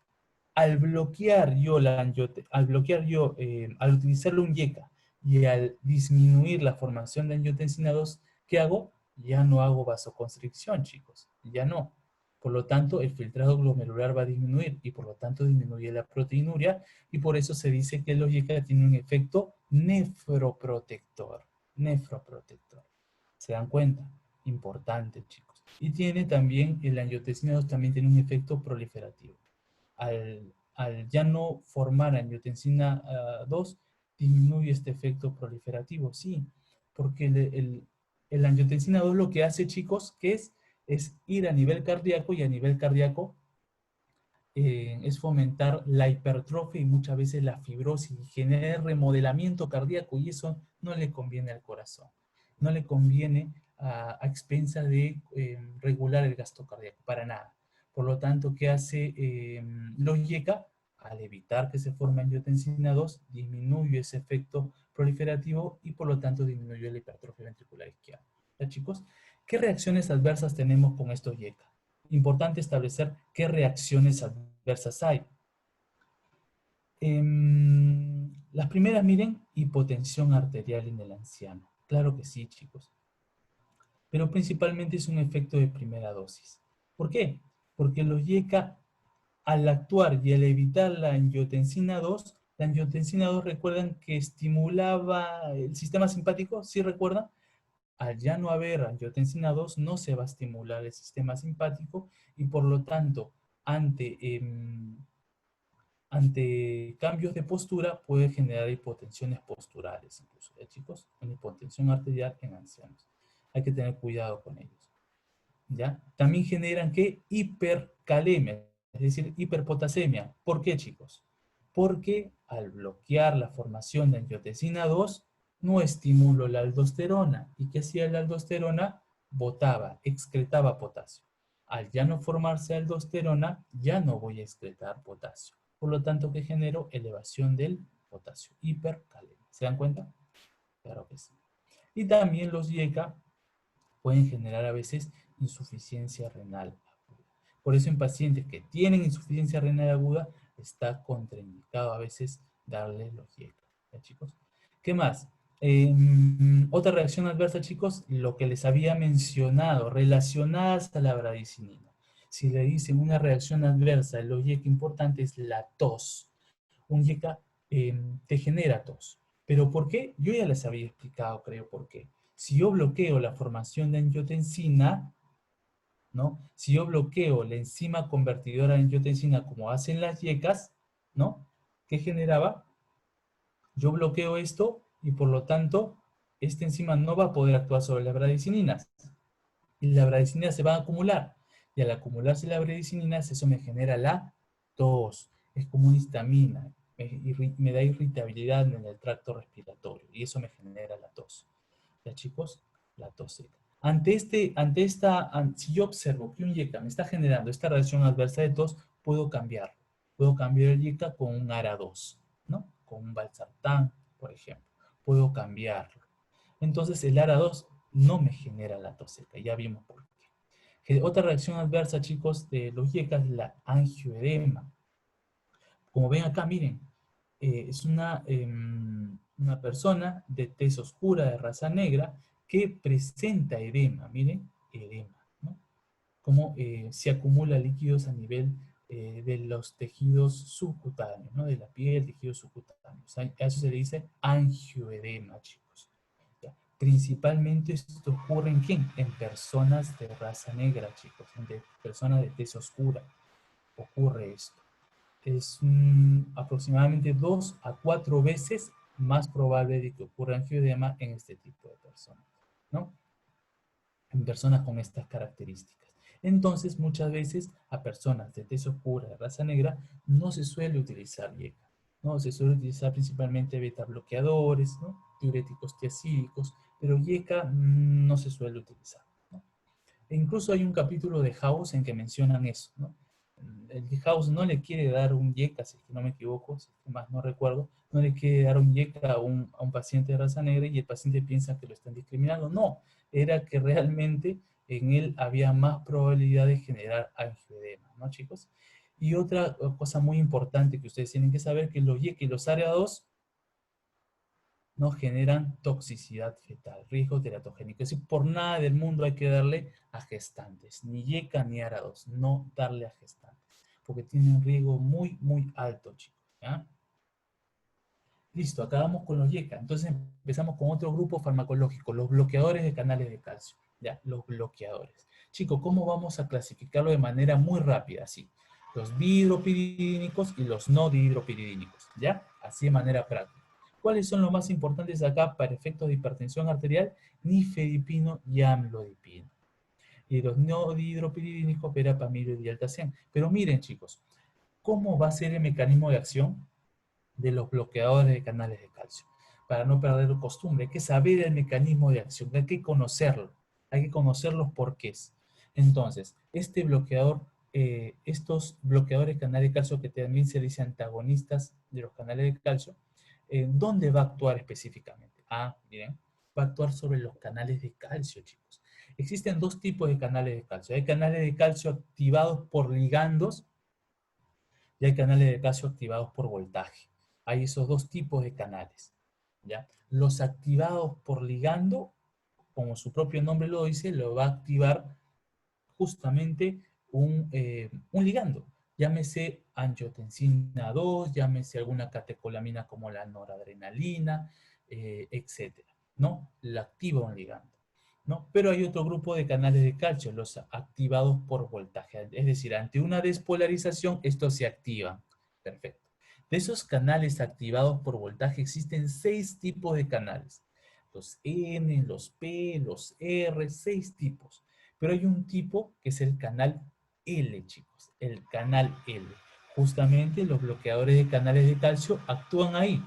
Al bloquear yo, al utilizarlo un YECA y al disminuir la formación de angiotensina 2, ¿qué hago? Ya no hago vasoconstricción, chicos, ya no. Por lo tanto, el filtrado glomerular va a disminuir y por lo tanto disminuye la proteinuria y por eso se dice que los YECA tienen un efecto nefroprotector. Nefroprotector. ¿Se dan cuenta? importante, chicos. Y tiene también, el angiotensina 2 también tiene un efecto proliferativo. Al ya no formar angiotensina 2, disminuye este efecto proliferativo, sí, porque el angiotensina 2 lo que hace, chicos, que es ir a nivel cardíaco, y a nivel cardíaco es fomentar la hipertrofia y muchas veces la fibrosis, y generar remodelamiento cardíaco, y eso no le conviene al corazón, no le conviene a expensa de regular el gasto cardíaco, para nada. Por lo tanto, ¿qué hace los IECA? Al evitar que se forme angiotensina 2, disminuye ese efecto proliferativo y por lo tanto disminuye la hipertrofia ventricular izquierda. ¿Ya, chicos? ¿Qué reacciones adversas tenemos con estos IECA? Importante establecer qué reacciones adversas hay. Las primeras, miren, hipotensión arterial en el anciano. Claro que sí, chicos. Pero principalmente es un efecto de primera dosis. ¿Por qué? Porque los IECA, al actuar y al evitar la angiotensina 2, la angiotensina 2, recuerdan que estimulaba el sistema simpático, ¿sí recuerdan? Al ya no haber angiotensina 2, no se va a estimular el sistema simpático, y por lo tanto, ante cambios de postura, puede generar hipotensiones posturales, incluso, ¿ya, chicos? Una hipotensión arterial en ancianos. Hay que tener cuidado con ellos, ¿ya? También generan, ¿qué? Hipercalemia, es decir, hiperpotasemia. ¿Por qué, chicos? Porque al bloquear la formación de angiotensina 2, no estimuló la aldosterona. ¿Y qué hacía la aldosterona? Botaba, excretaba potasio. Al ya no formarse aldosterona, ya no voy a excretar potasio. Por lo tanto, ¿qué genero? Elevación del potasio, hipercalemia. ¿Se dan cuenta? Claro que sí. Y también los IECA pueden generar a veces insuficiencia renal aguda. Por eso en pacientes que tienen insuficiencia renal aguda está contraindicado a veces darles los IECA. ¿Ya, chicos? ¿Qué más? Otra reacción adversa, chicos, lo que les había mencionado, relacionadas a la bradicinina. Si le dicen una reacción adversa, los IECA importante es la tos. Un IECA te genera tos. ¿Pero por qué? Yo ya les había explicado, creo, por qué. Si yo bloqueo la formación de angiotensina, ¿no? Si yo bloqueo la enzima convertidora de angiotensina como hacen las IECAs, ¿no? ¿Qué generaba? Yo bloqueo esto y por lo tanto, esta enzima no va a poder actuar sobre las bradicininas. Y las bradicininas se van a acumular. Y al acumularse las bradicininas, eso me genera la tos. Es como una histamina. Me da irritabilidad en el tracto respiratorio. Y eso me genera la tos. ¿Ya, chicos? La tos seca. Si yo observo que un IECA me está generando esta reacción adversa de tos, puedo cambiarlo. Puedo cambiar el IECA con un ARA2, ¿no? Con un valsartán, por ejemplo. Puedo cambiarlo. Entonces el ARA2 no me genera la tos seca. Ya vimos por qué. Otra reacción adversa, chicos, de los IECA es la angioedema. Como ven acá, miren, es una persona de tez oscura, de raza negra, que presenta edema, miren, edema, ¿no? Como se acumula líquidos a nivel de los tejidos subcutáneos, ¿no? De la piel, tejidos subcutáneos. A eso se le dice angioedema, chicos. ¿Ya? Principalmente esto ocurre ¿en quién? En personas de raza negra, chicos, en personas de tez oscura. Ocurre esto. Es aproximadamente 2 a 4 veces más probable de que ocurra angioedema en este tipo de personas, ¿no? En personas con estas características. Entonces, muchas veces a personas de tez oscura, de raza negra, no se suele utilizar IECA, ¿no? Se suele utilizar principalmente beta bloqueadores, ¿no? Diuréticos tiacídicos, pero IECA no se suele utilizar, ¿no? E incluso hay un capítulo de House en que mencionan eso, ¿no? El de House no le quiere dar un IECA, si es que no me equivoco, si es que más no recuerdo, no le quiere dar un IECA a un paciente de raza negra y el paciente piensa que lo están discriminando. No, era que realmente en él había más probabilidad de generar angioedema, ¿no, chicos? Y otra cosa muy importante que ustedes tienen que saber, que los IECA y los AREA2 no generan toxicidad fetal, riesgo teratogénico. Es decir, por nada del mundo hay que darle a gestantes, ni IECA ni ARA2, no darle a gestantes, porque tiene un riesgo muy, muy alto, chicos. ¿Ya? Listo, acabamos con los IECA. Entonces empezamos con otro grupo farmacológico, los bloqueadores de canales de calcio. ¿ya? Los bloqueadores. Chicos, ¿cómo vamos a clasificarlo de manera muy rápida? Así, los dihidropiridínicos y los no dihidropiridínicos, ¿ya? Así de manera práctica. ¿Cuáles son los más importantes acá para efectos de hipertensión arterial? Nifedipino y amlodipino. Y los no dihidropiridínicos, verapamilo y dialtacén. Pero miren, chicos, ¿cómo va a ser el mecanismo de acción de los bloqueadores de canales de calcio? Para no perder costumbre, hay que saber el mecanismo de acción, hay que conocerlo, hay que conocer los porqués. Entonces, este bloqueador, estos bloqueadores de canales de calcio, que también se dice antagonistas de los canales de calcio, ¿dónde va a actuar específicamente? Ah, miren, va a actuar sobre los canales de calcio, chicos. Existen dos tipos de canales de calcio. Hay canales de calcio activados por ligandos y hay canales de calcio activados por voltaje. Hay esos dos tipos de canales, ¿ya? Los activados por ligando, como su propio nombre lo dice, lo va a activar justamente un ligando. Llámese angiotensina 2, llámese alguna catecolamina como la noradrenalina, etcétera, ¿no? La activa un ligando, ¿no? Pero hay otro grupo de canales de calcio, los activados por voltaje. Es decir, ante una despolarización, estos se activan. Perfecto. De esos canales activados por voltaje existen 6 tipos de canales. Los N, los P, los R, 6 tipos. Pero hay un tipo que es el canal L, chicos. El canal L. Justamente los bloqueadores de canales de calcio actúan ahí.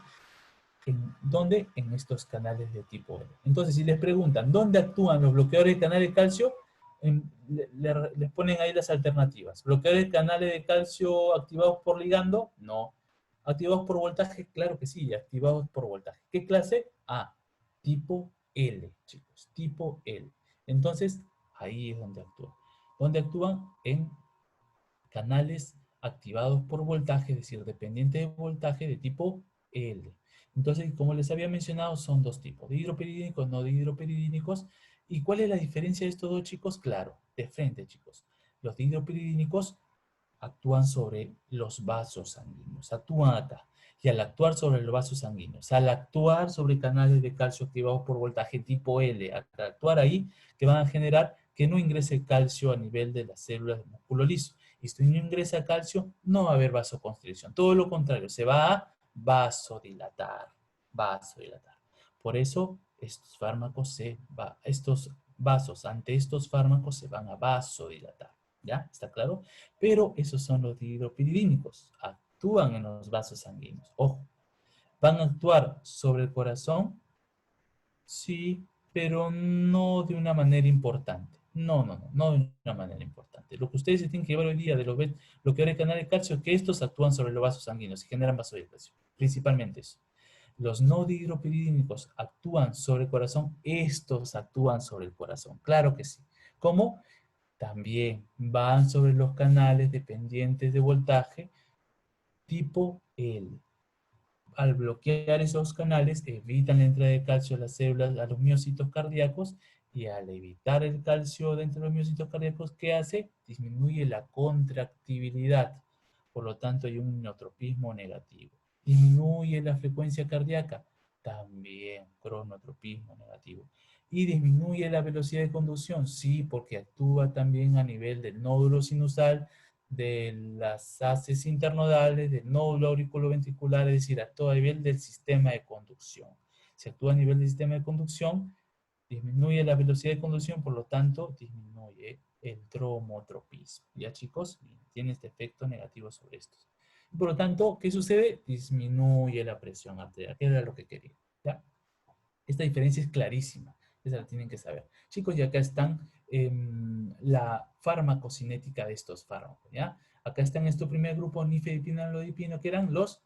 ¿Dónde? En estos canales de tipo L. Entonces, si les preguntan, ¿dónde actúan los bloqueadores de canales de calcio? Les ponen ahí las alternativas. ¿Bloqueadores de canales de calcio activados por ligando? No. ¿Activados por voltaje? Claro que sí, activados por voltaje. ¿Qué clase? A, tipo L, chicos, tipo L. Entonces, ahí es donde actúan. ¿Dónde actúan? En canales activados por voltaje, es decir, dependiente de voltaje de tipo L. Entonces, como les había mencionado, son dos tipos, dihidropiridínicos, no dihidropiridínicos. ¿Y cuál es la diferencia de estos dos, chicos? Claro, de frente, chicos. Los dihidropiridínicos actúan sobre los vasos sanguíneos, actúan acá. Y al actuar sobre los vasos sanguíneos, al actuar sobre canales de calcio activados por voltaje tipo L, al actuar ahí, que van a generar que no ingrese calcio a nivel de las células del músculo liso. Y si no ingresa calcio, no va a haber vasoconstricción. Todo lo contrario, se va a vasodilatar. Vasodilatar. Por eso, estos vasos ante estos fármacos se van a vasodilatar. ¿Ya? ¿Está claro? Pero esos son los dihidropiridínicos. Actúan en los vasos sanguíneos. Ojo, ¿van a actuar sobre el corazón? Sí, pero no de una manera importante. No de una manera importante. Lo que ustedes se tienen que llevar hoy día de lo que ahora el canal de calcio es que estos actúan sobre los vasos sanguíneos y generan vasodilatación. Principalmente eso. Los no dihidropiridínicos actúan sobre el corazón, estos actúan sobre el corazón. Claro que sí. ¿Cómo? También van sobre los canales dependientes de voltaje tipo L. Al bloquear esos canales, evitan la entrada de calcio a las células, a los miocitos cardíacos, y al evitar el calcio dentro de los miocitos cardíacos, ¿qué hace? Disminuye la contractibilidad. Por lo tanto, hay un inotropismo negativo. Disminuye la frecuencia cardíaca, también cronotropismo negativo. Y disminuye la velocidad de conducción, sí, porque actúa también a nivel del nódulo sinusal, de las haces internodales, del nódulo auriculoventricular, es decir, actúa a nivel del sistema de conducción. Si actúa a nivel del sistema de conducción, disminuye la velocidad de conducción, por lo tanto, disminuye el dromotropismo. ¿Ya, chicos? Tiene este efecto negativo sobre estos. Por lo tanto, ¿qué sucede? Disminuye la presión arterial, que era lo que quería. ¿Ya? Esta diferencia es clarísima, esa la tienen que saber. Chicos, y acá están la farmacocinética de estos fármacos, ¿ya? Acá está en este primer grupo nifedipino, amlodipino, que eran los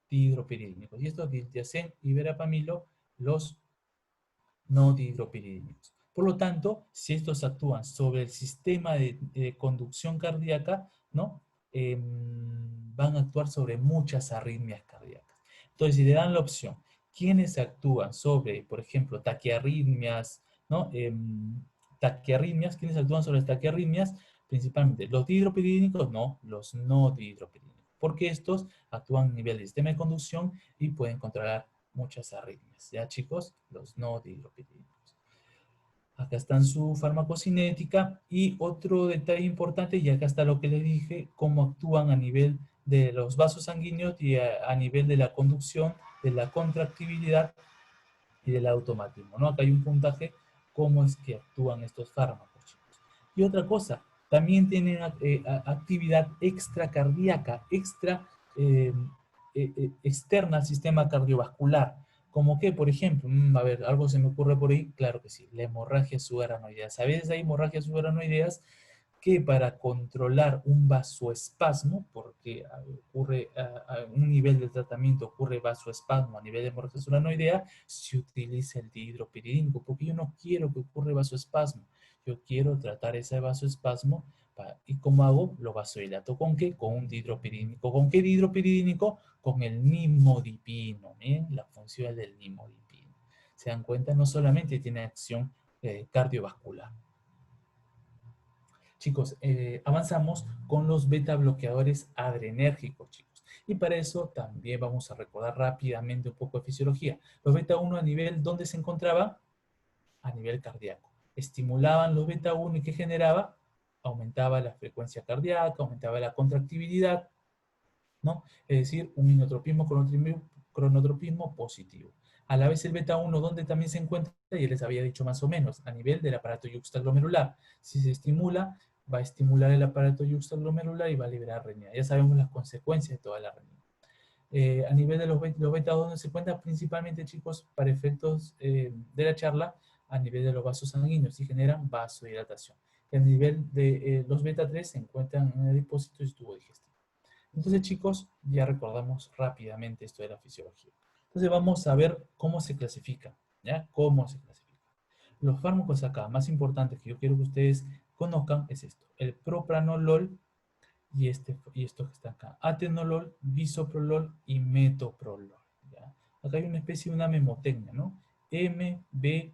dihidropiridínicos. Y estos diltiazem y verapamilo, los no dihidropiridínicos. Por lo tanto, si estos actúan sobre el sistema de conducción cardíaca, ¿no? Van a actuar sobre muchas arritmias cardíacas. Entonces, si le dan la opción, ¿quiénes actúan sobre, por ejemplo, taquiarritmias, ¿no? Taquiarritmias, ¿quiénes actúan sobre las taquiarritmias? Principalmente los dihidropiridínicos, no, los no dihidropiridínicos, porque estos actúan a nivel del sistema de conducción y pueden controlar muchas arritmias. ¿Ya, chicos? Los no dihidropiridínicos. Acá está en su farmacocinética y otro detalle importante, y acá está lo que les dije, cómo actúan a nivel de los vasos sanguíneos y a nivel de la conducción, de la contractibilidad y del automatismo, ¿no? Acá hay un puntaje, cómo es que actúan estos fármacos, chicos. Y otra cosa, también tienen actividad extracardíaca, eh, externa al sistema cardiovascular. Como que, por ejemplo, a ver, algo se me ocurre por ahí, claro que sí, la hemorragia subaranoidea. ¿Sabes? Hay hemorragias subaranoideas que para controlar un vasoespasmo, porque ocurre a un nivel de tratamiento, ocurre vasoespasmo a nivel de hemorragia subaranoidea, se utiliza el dihidropiridínico, porque yo no quiero que ocurra vasoespasmo, yo quiero tratar ese vasoespasmo. ¿Y cómo hago? Lo vasodilato. ¿Con qué? Con un dihidropiridínico. ¿Con qué dihidropiridínico? Con el nimodipino. ¿Bien? La función del nimodipino. ¿Se dan cuenta? No solamente tiene acción cardiovascular. Chicos, avanzamos con los beta bloqueadores adrenérgicos, chicos. Y para eso también vamos a recordar rápidamente un poco de fisiología. Los beta 1 a nivel, ¿dónde se encontraba? A nivel cardíaco. Estimulaban los beta 1 y ¿qué generaba? Aumentaba la frecuencia cardíaca, aumentaba la contractibilidad, ¿no? Es decir, un inotropismo, cronotropismo positivo. A la vez el beta 1, ¿dónde también se encuentra? Ya les había dicho más o menos, a nivel del aparato yuxtaglomerular. Si se estimula, va a estimular el aparato yuxtaglomerular y va a liberar renina. Ya sabemos las consecuencias de toda la renina. A nivel de los beta, ¿dónde se encuentra? Principalmente, chicos, para efectos de la charla, a nivel de los vasos sanguíneos y generan vasodilatación. Y a nivel de los beta 3 se encuentran en el depósito y tubo digestivo. Entonces, chicos, ya recordamos rápidamente esto de la fisiología. Entonces vamos a ver cómo se clasifica, ¿ya? ¿Cómo se clasifica? Los fármacos acá más importantes que yo quiero que ustedes conozcan es esto. El propranolol y esto que está acá. Atenolol, bisoprolol y metoprolol, ¿ya? Acá hay una especie de una memotecnia, ¿no? MBA,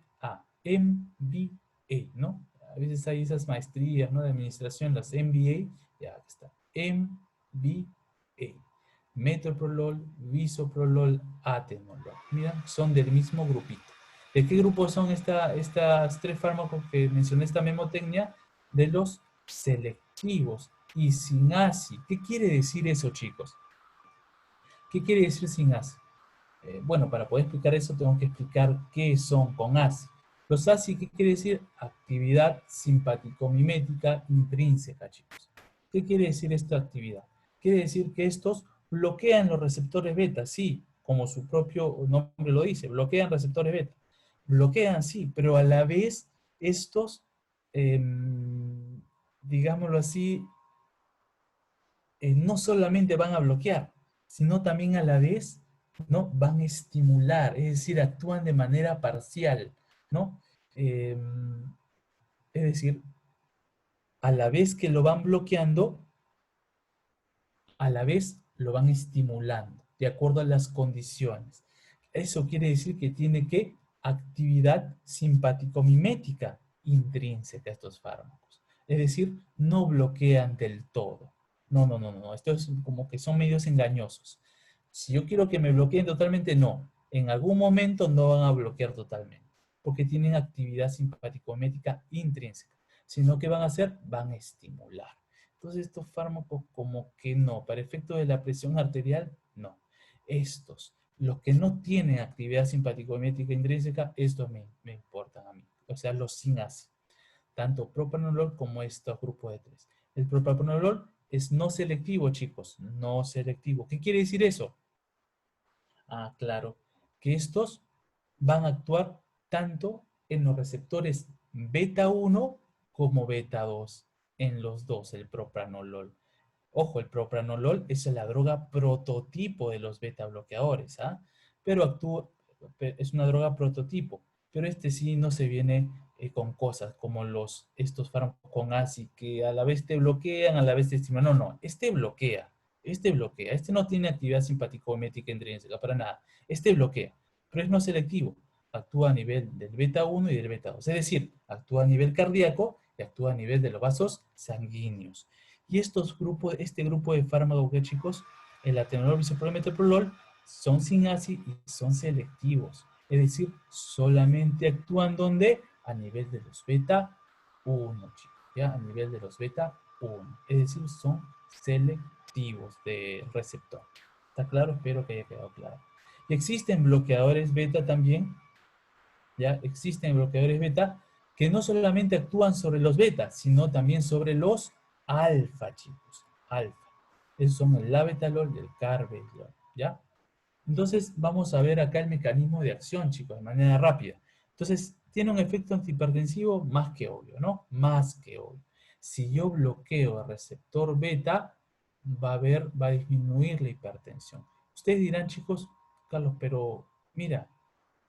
MBA, ¿no? A veces hay esas maestrías, ¿no? De administración, las MBA, ya aquí está. MBA. Metoprolol, bisoprolol, atenolol. Mira, son del mismo grupito. ¿De qué grupo son estas tres fármacos que mencioné esta memotecnia? De los selectivos y sin ACI. ¿Qué quiere decir eso, chicos? ¿Qué quiere decir sin ACI? Bueno, para poder explicar eso tengo que explicar qué son con ACI. Los ACI, ¿qué quiere decir? Actividad simpático-mimética intrínseca, chicos. ¿Qué quiere decir esta actividad? Quiere decir que estos bloquean los receptores beta, sí, como su propio nombre lo dice, bloquean receptores beta. Bloquean, sí, pero a la vez estos, digámoslo así, no solamente van a bloquear, sino también a la vez, ¿no? Van a estimular, es decir, actúan de manera parcial, ¿no? Eh, es decir, a la vez que lo van bloqueando, a la vez lo van estimulando, de acuerdo a las condiciones. Eso quiere decir que tiene que actividad simpático-mimética intrínseca a estos fármacos. Es decir, no bloquean del todo. No, no, no, no. Esto es como que son medios engañosos. Si yo quiero que me bloqueen totalmente, no. En algún momento no van a bloquear totalmente, porque tienen actividad simpático-mimética intrínseca. Sino que van a hacer, van a estimular. Entonces estos fármacos como que no, para efectos de la presión arterial, no. Estos, los que no tienen actividad simpático-mimética intrínseca, estos me importan a mí. O sea, los sin ACI. Tanto propranolol como estos grupos de 3. El propranolol es no selectivo, chicos, no selectivo. ¿Qué quiere decir eso? Ah, claro, que estos van a actuar tanto en los receptores beta 1 como beta 2, en los dos, el propranolol. Ojo, el propranolol es la droga prototipo de los beta bloqueadores, ¿ah? Pero es una droga prototipo, pero este sí no se viene con cosas como estos fármacos con ACI que a la vez te bloquean, a la vez te estimulan. No, no, este bloquea, este no tiene actividad simpático-mimética intrínseca para nada, este bloquea, pero es no selectivo, actúa a nivel del beta 1 y del beta 2, es decir, actúa a nivel cardíaco y actúa a nivel de los vasos sanguíneos. Y este grupo de fármacos, ¿qué, chicos? El atenolol, bisoprolol, metoprolol, son sin ACI y son selectivos. Es decir, solamente actúan donde a nivel de los beta 1, chicos, ¿ya? A nivel de los beta 1. Es decir, son selectivos de receptor. ¿Está claro? Espero que haya quedado claro. Y existen bloqueadores beta también, ¿ya? Existen bloqueadores beta que no solamente actúan sobre los beta, sino también sobre los alfa, chicos. Alfa. Esos son el labetalol y el carvedilol, ¿ya? Entonces, vamos a ver acá el mecanismo de acción, chicos, de manera rápida. Entonces, tiene un efecto antihipertensivo más que obvio, ¿no? Más que obvio. Si yo bloqueo el receptor beta, va a disminuir la hipertensión. Ustedes dirán, chicos, Carlos, pero mira,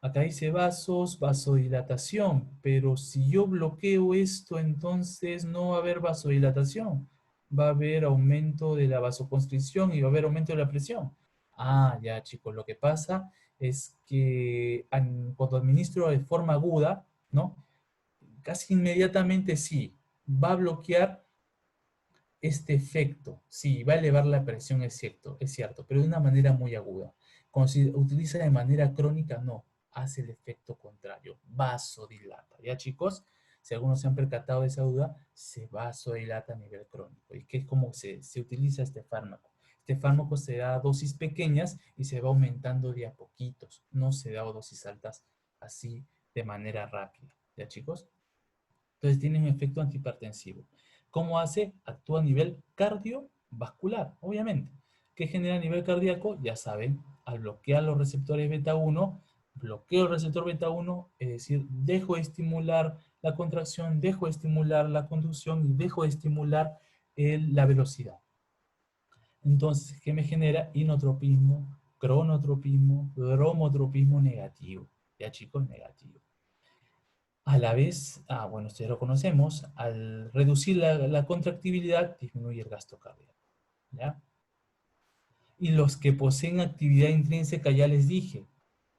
acá dice vasos, vasodilatación, pero si yo bloqueo esto, entonces no va a haber vasodilatación. Va a haber aumento de la vasoconstricción y va a haber aumento de la presión. Ah, ya chicos, lo que pasa es que cuando administro de forma aguda, ¿no? Casi inmediatamente sí, va a bloquear este efecto. Sí, va a elevar la presión, es cierto, pero de una manera muy aguda. Cuando se utiliza de manera crónica, no, hace el efecto contrario, vasodilata. ¿Ya chicos? Si algunos se han percatado de esa duda, se vasodilata a nivel crónico. Y que es como se utiliza este fármaco. Este fármaco se da a dosis pequeñas y se va aumentando de a poquitos. No se da a dosis altas así de manera rápida. ¿Ya chicos? Entonces tiene un efecto antihipertensivo. ¿Cómo hace? Actúa a nivel cardiovascular, obviamente. ¿Qué genera a nivel cardíaco? Ya saben, al bloquear los receptores beta 1, bloqueo el receptor beta 1, es decir, dejo de estimular la contracción, dejo de estimular la conducción y dejo de estimular la velocidad. Entonces, ¿qué me genera? Inotropismo, cronotropismo, bromotropismo negativo. Ya chicos, negativo. A la vez, bueno, esto ya lo conocemos, al reducir la contractibilidad disminuye el gasto cardíaco, ¿ya? Y los que poseen actividad intrínseca, ya les dije,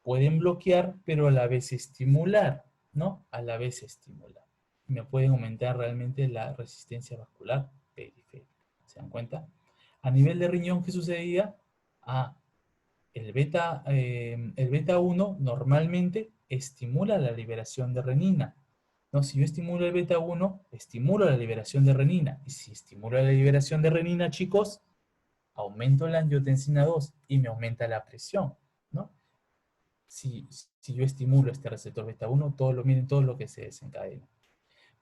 pueden bloquear, pero a la vez estimular, ¿no? A la vez estimular. Me pueden aumentar realmente la resistencia vascular periférica. ¿Se dan cuenta? A nivel de riñón, ¿qué sucedía? Ah, el beta 1 normalmente estimula la liberación de renina. No, si yo estimulo el beta 1, estimulo la liberación de renina. Y si estimulo la liberación de renina, chicos, aumento la angiotensina 2 y me aumenta la presión, ¿no? Si yo estimulo este receptor beta 1, miren todo lo que se desencadena.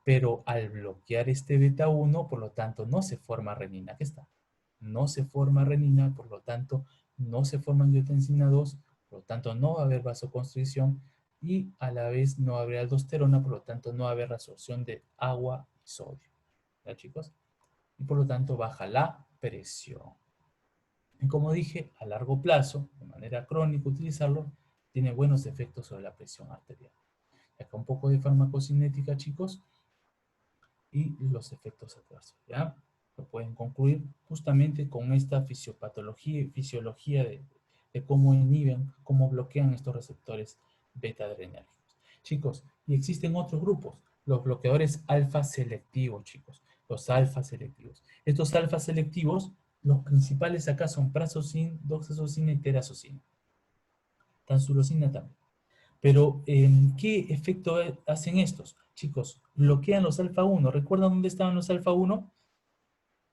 Pero al bloquear este beta 1, por lo tanto, no se forma renina. ¿Qué está? No se forma renina, por lo tanto, no se forma angiotensina 2, por lo tanto, no va a haber vasoconstricción y a la vez no va a haber aldosterona, por lo tanto, no va a haber reabsorción de agua y sodio. ¿Ya, chicos? Y por lo tanto, baja la presión. Y como dije, a largo plazo, de manera crónica, utilizarlo tiene buenos efectos sobre la presión arterial. Acá un poco de farmacocinética, chicos, y los efectos adversos, ¿ya? Lo pueden concluir justamente con esta fisiopatología y fisiología de cómo inhiben, cómo bloquean estos receptores beta-adrenérgicos. Chicos, y existen otros grupos, los bloqueadores alfa selectivos, chicos, los alfa selectivos. Estos alfa selectivos, los principales acá son prazosina, doxazosina y terazosina. Tansulosina también. Pero, ¿qué efecto hacen estos? Chicos, bloquean los alfa 1. ¿Recuerdan dónde estaban los alfa 1?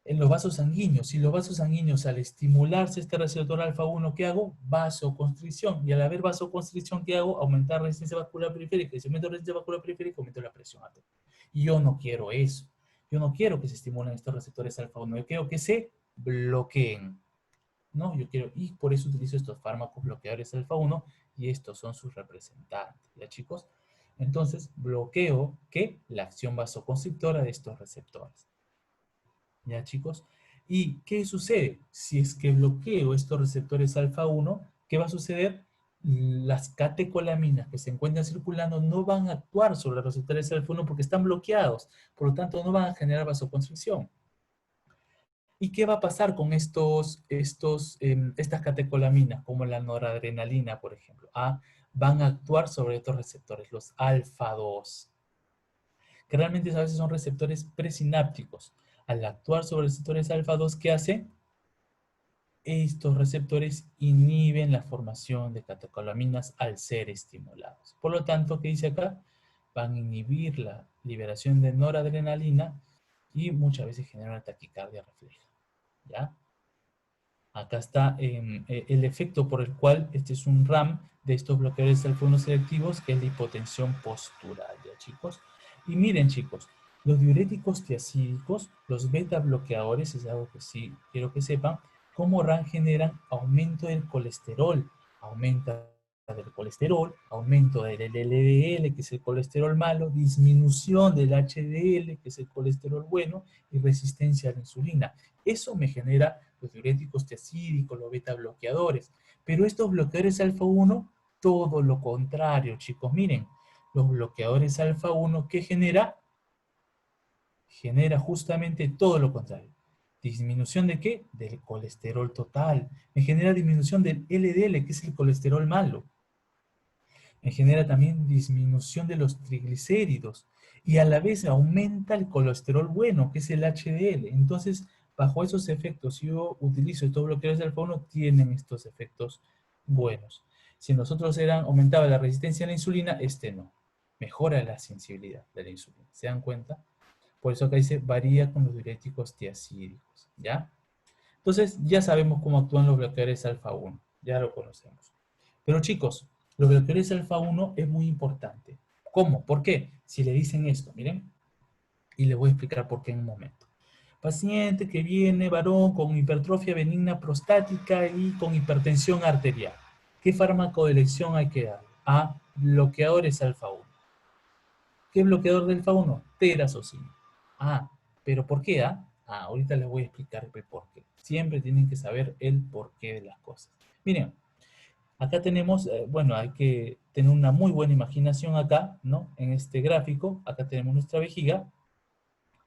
En los vasos sanguíneos. Y los vasos sanguíneos, al estimularse este receptor alfa 1, ¿qué hago? Vasoconstricción. Y al haber vasoconstricción, ¿qué hago? Aumentar la resistencia vascular periférica. Y si aumento la resistencia vascular periférica, aumento la presión arterial. Y yo no quiero eso. Yo no quiero que se estimulen estos receptores alfa 1. Yo quiero que se bloqueen. ¿No? Yo quiero, y por eso utilizo estos fármacos bloqueadores alfa 1 y estos son sus representantes, ¿ya chicos? Entonces, bloqueo que la acción vasoconstrictora de estos receptores, ¿ya chicos? ¿Y qué sucede? Si es que bloqueo estos receptores alfa 1, ¿qué va a suceder? Las catecolaminas que se encuentran circulando no van a actuar sobre los receptores alfa 1 porque están bloqueados, por lo tanto no van a generar vasoconstricción. ¿Y qué va a pasar con estas catecolaminas, como la noradrenalina, por ejemplo? Van a actuar sobre estos receptores, los alfa 2, que realmente a veces son receptores presinápticos. Al actuar sobre receptores alfa 2, ¿qué hace? Estos receptores inhiben la formación de catecolaminas al ser estimulados. Por lo tanto, ¿qué dice acá? van a inhibir la liberación de noradrenalina y muchas veces generan una taquicardia refleja, ¿ya? Acá está el efecto por el cual este es un RAM de estos bloqueadores alfa-1 selectivos, que es la hipotensión postural, ¿ya, chicos? Y miren, chicos, los diuréticos tiacídicos, los beta bloqueadores, es algo que sí quiero que sepan, como RAM generan aumento del colesterol, aumenta del colesterol, aumento del LDL, que es el colesterol malo, disminución del HDL, que es el colesterol bueno, y resistencia a la insulina. Eso me genera los diuréticos tiacídicos, los beta bloqueadores. Pero estos bloqueadores alfa-1, todo lo contrario, chicos. Miren, los bloqueadores alfa-1, ¿qué genera? Genera justamente todo lo contrario. ¿Disminución de qué? Del colesterol total. Me genera disminución del LDL, que es el colesterol malo. Me genera también disminución de los triglicéridos. Y a la vez aumenta el colesterol bueno, que es el HDL. Entonces, bajo esos efectos, si yo utilizo estos bloqueadores de alfa-1, tienen estos efectos buenos. Si nosotros aumentaba la resistencia a la insulina, este no. Mejora la sensibilidad de la insulina. ¿Se dan cuenta? Por eso acá dice, varía con los diuréticos tiacídicos, ¿ya? Entonces, ya sabemos cómo actúan los bloqueadores alfa-1. Ya lo conocemos. Pero chicos, los bloqueadores alfa-1 es muy importante. ¿Cómo? ¿Por qué? Si le dicen esto, miren, y les voy a explicar por qué en un momento. Paciente que viene, varón, con hipertrofia benigna prostática y con hipertensión arterial. ¿Qué fármaco de elección hay que dar? A, bloqueadores alfa-1. ¿Qué bloqueador del alfa-1? Terazocina. Ah, ¿pero por qué? Ahorita les voy a explicar el por qué. Siempre tienen que saber el porqué de las cosas. Miren, acá tenemos, bueno, hay que tener una muy buena imaginación acá, ¿no? En este gráfico, acá tenemos nuestra vejiga,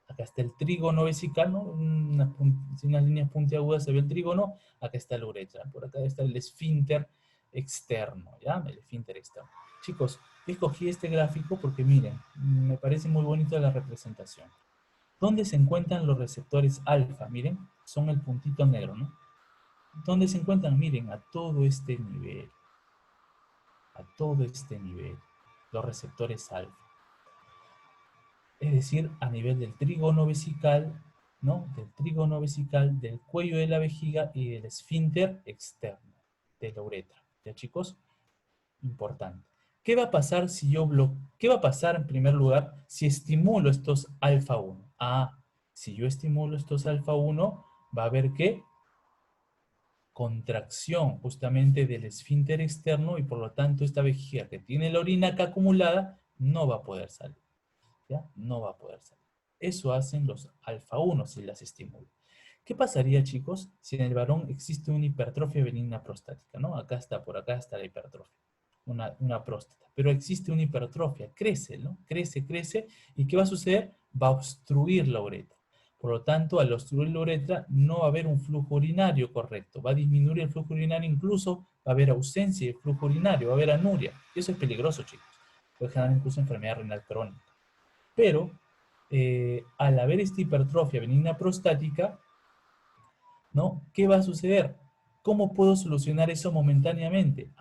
acá está el trígono vesical, ¿no? Unas líneas puntiagudas se ve el trígono, acá está la uretra, por acá está el esfínter externo, ¿ya? El esfínter externo. Chicos, escogí este gráfico porque miren, me parece muy bonito la representación. ¿Dónde se encuentran los receptores alfa? Miren, son el puntito negro, ¿no? ¿Dónde se encuentran? Miren, a todo este nivel. A todo este nivel, los receptores alfa. Es decir, a nivel del trígono vesical, ¿no? Del trígono vesical, del cuello de la vejiga y del esfínter externo de la uretra. ¿Ya, chicos? Importante. ¿Qué va a pasar si yo ¿Qué va a pasar en primer lugar si estimulo estos alfa 1? Si yo estimulo estos alfa 1, va a haber ¿qué? Contracción justamente del esfínter externo y por lo tanto esta vejiga que tiene la orina acá acumulada no va a poder salir, ¿ya? No va a poder salir. Eso hacen los alfa-1 si las estimulan. ¿Qué pasaría, chicos, si en el varón existe una hipertrofia benigna prostática, ¿no? Acá está, por acá está la hipertrofia, una próstata. Pero existe una hipertrofia, crece, ¿no? Crece, crece, ¿y qué va a suceder? Va a obstruir la uretra. Por lo tanto, al obstruir la uretra, no va a haber un flujo urinario correcto. Va a disminuir el flujo urinario, incluso va a haber ausencia de flujo urinario, va a haber anuria. Y eso es peligroso, chicos. Puede generar incluso enfermedad renal crónica. Pero, al haber esta hipertrofia benigna prostática, ¿no? ¿Qué va a suceder? ¿Cómo puedo solucionar eso momentáneamente?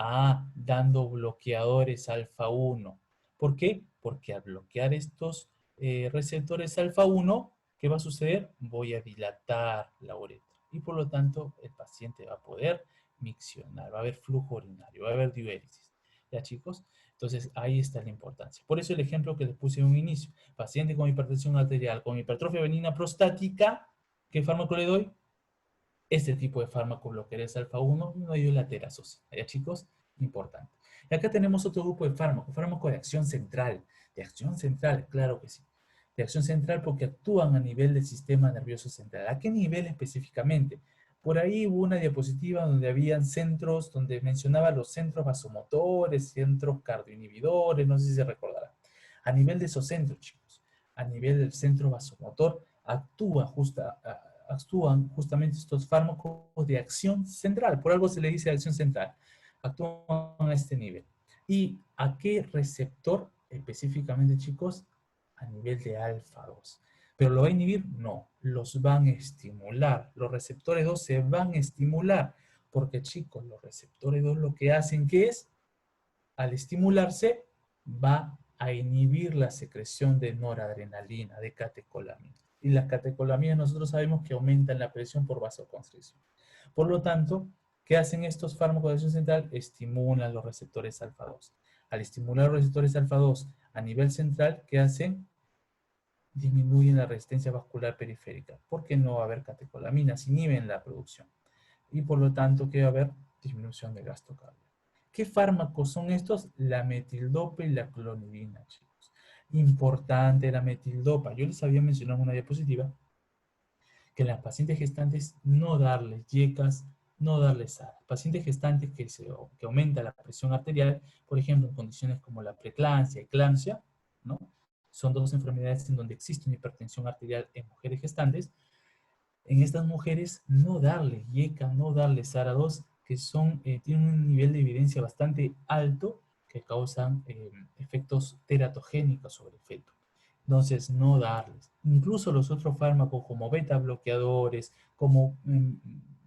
Dando bloqueadores alfa-1. ¿Por qué? Porque al bloquear estos receptores alfa-1, ¿qué va a suceder? Voy a dilatar la uretra. Y por lo tanto, el paciente va a poder miccionar, va a haber flujo urinario, va a haber diuréresis. ¿Ya, chicos? Entonces, ahí está la importancia. Por eso el ejemplo que les puse en un inicio. Paciente con hipertensión arterial, con hipertrofia benigna prostática, ¿qué fármaco le doy? Este tipo de fármaco bloqueadores alfa-1 no dio la terazocina. ¿Ya, chicos? Importante. Y acá tenemos otro grupo de fármacos, fármaco de acción central. De acción central, claro que sí. De acción central porque actúan a nivel del sistema nervioso central. ¿A qué nivel específicamente? Por ahí hubo una diapositiva donde habían centros, donde mencionaba los centros vasomotores, centros cardioinhibidores, no sé si se recordará. A nivel de esos centros, chicos, a nivel del centro vasomotor, actúan justamente estos fármacos de acción central. Por algo se le dice acción central. Actúan a este nivel. ¿Y a qué receptor específicamente, chicos? A nivel de alfa 2. ¿Pero lo va a inhibir? No, los van a estimular. Los receptores 2 se van a estimular. Porque, chicos, los receptores 2 lo que hacen, ¿qué es? Al estimularse, va a inhibir la secreción de noradrenalina, de catecolamina. Y las catecolaminas nosotros sabemos que aumentan la presión por vasoconstricción. Por lo tanto, ¿qué hacen estos fármacos de acción central? Estimulan los receptores alfa 2. Al estimular los receptores alfa 2 a nivel central, ¿qué hacen? Disminuyen la resistencia vascular periférica, porque no va a haber catecolaminas, inhiben la producción. Y por lo tanto, ¿qué va a haber? Disminución de gasto cardíaco. ¿Qué fármacos son estos? La metildopa y la clonidina, chicos. Importante la metildopa. Yo les había mencionado en una diapositiva que en las pacientes gestantes no darles yecas, no darles ARA. Pacientes gestantes que aumenta la presión arterial, por ejemplo, en condiciones como la preeclampsia, eclampsia, ¿no? Son dos enfermedades en donde existe una hipertensión arterial en mujeres gestantes. En estas mujeres, no darles YECA, no darles ARA2, que tienen un nivel de evidencia bastante alto que causan efectos teratogénicos sobre el feto. Entonces, no darles. Incluso los otros fármacos como beta bloqueadores, como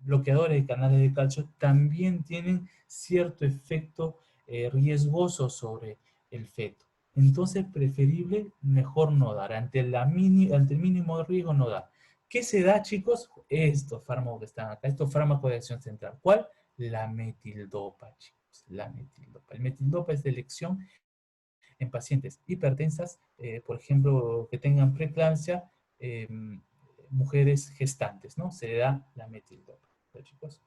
bloqueadores de canales de calcio, también tienen cierto efecto riesgoso sobre el feto. Entonces, preferible, mejor no dar. Ante el mínimo de riesgo, no dar. ¿Qué se da, chicos? Estos fármacos que están acá, estos fármacos de acción central. ¿Cuál? La metildopa, chicos. La metildopa. El metildopa es de elección en pacientes hipertensas, por ejemplo, que tengan preeclampsia, mujeres gestantes, ¿no? Se le da la metildopa. ¿Pero, chicos?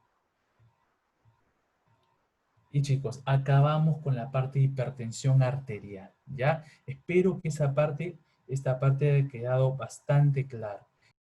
Y chicos, acabamos con la parte de hipertensión arterial, ¿ya? Espero que esta parte haya quedado bastante clara.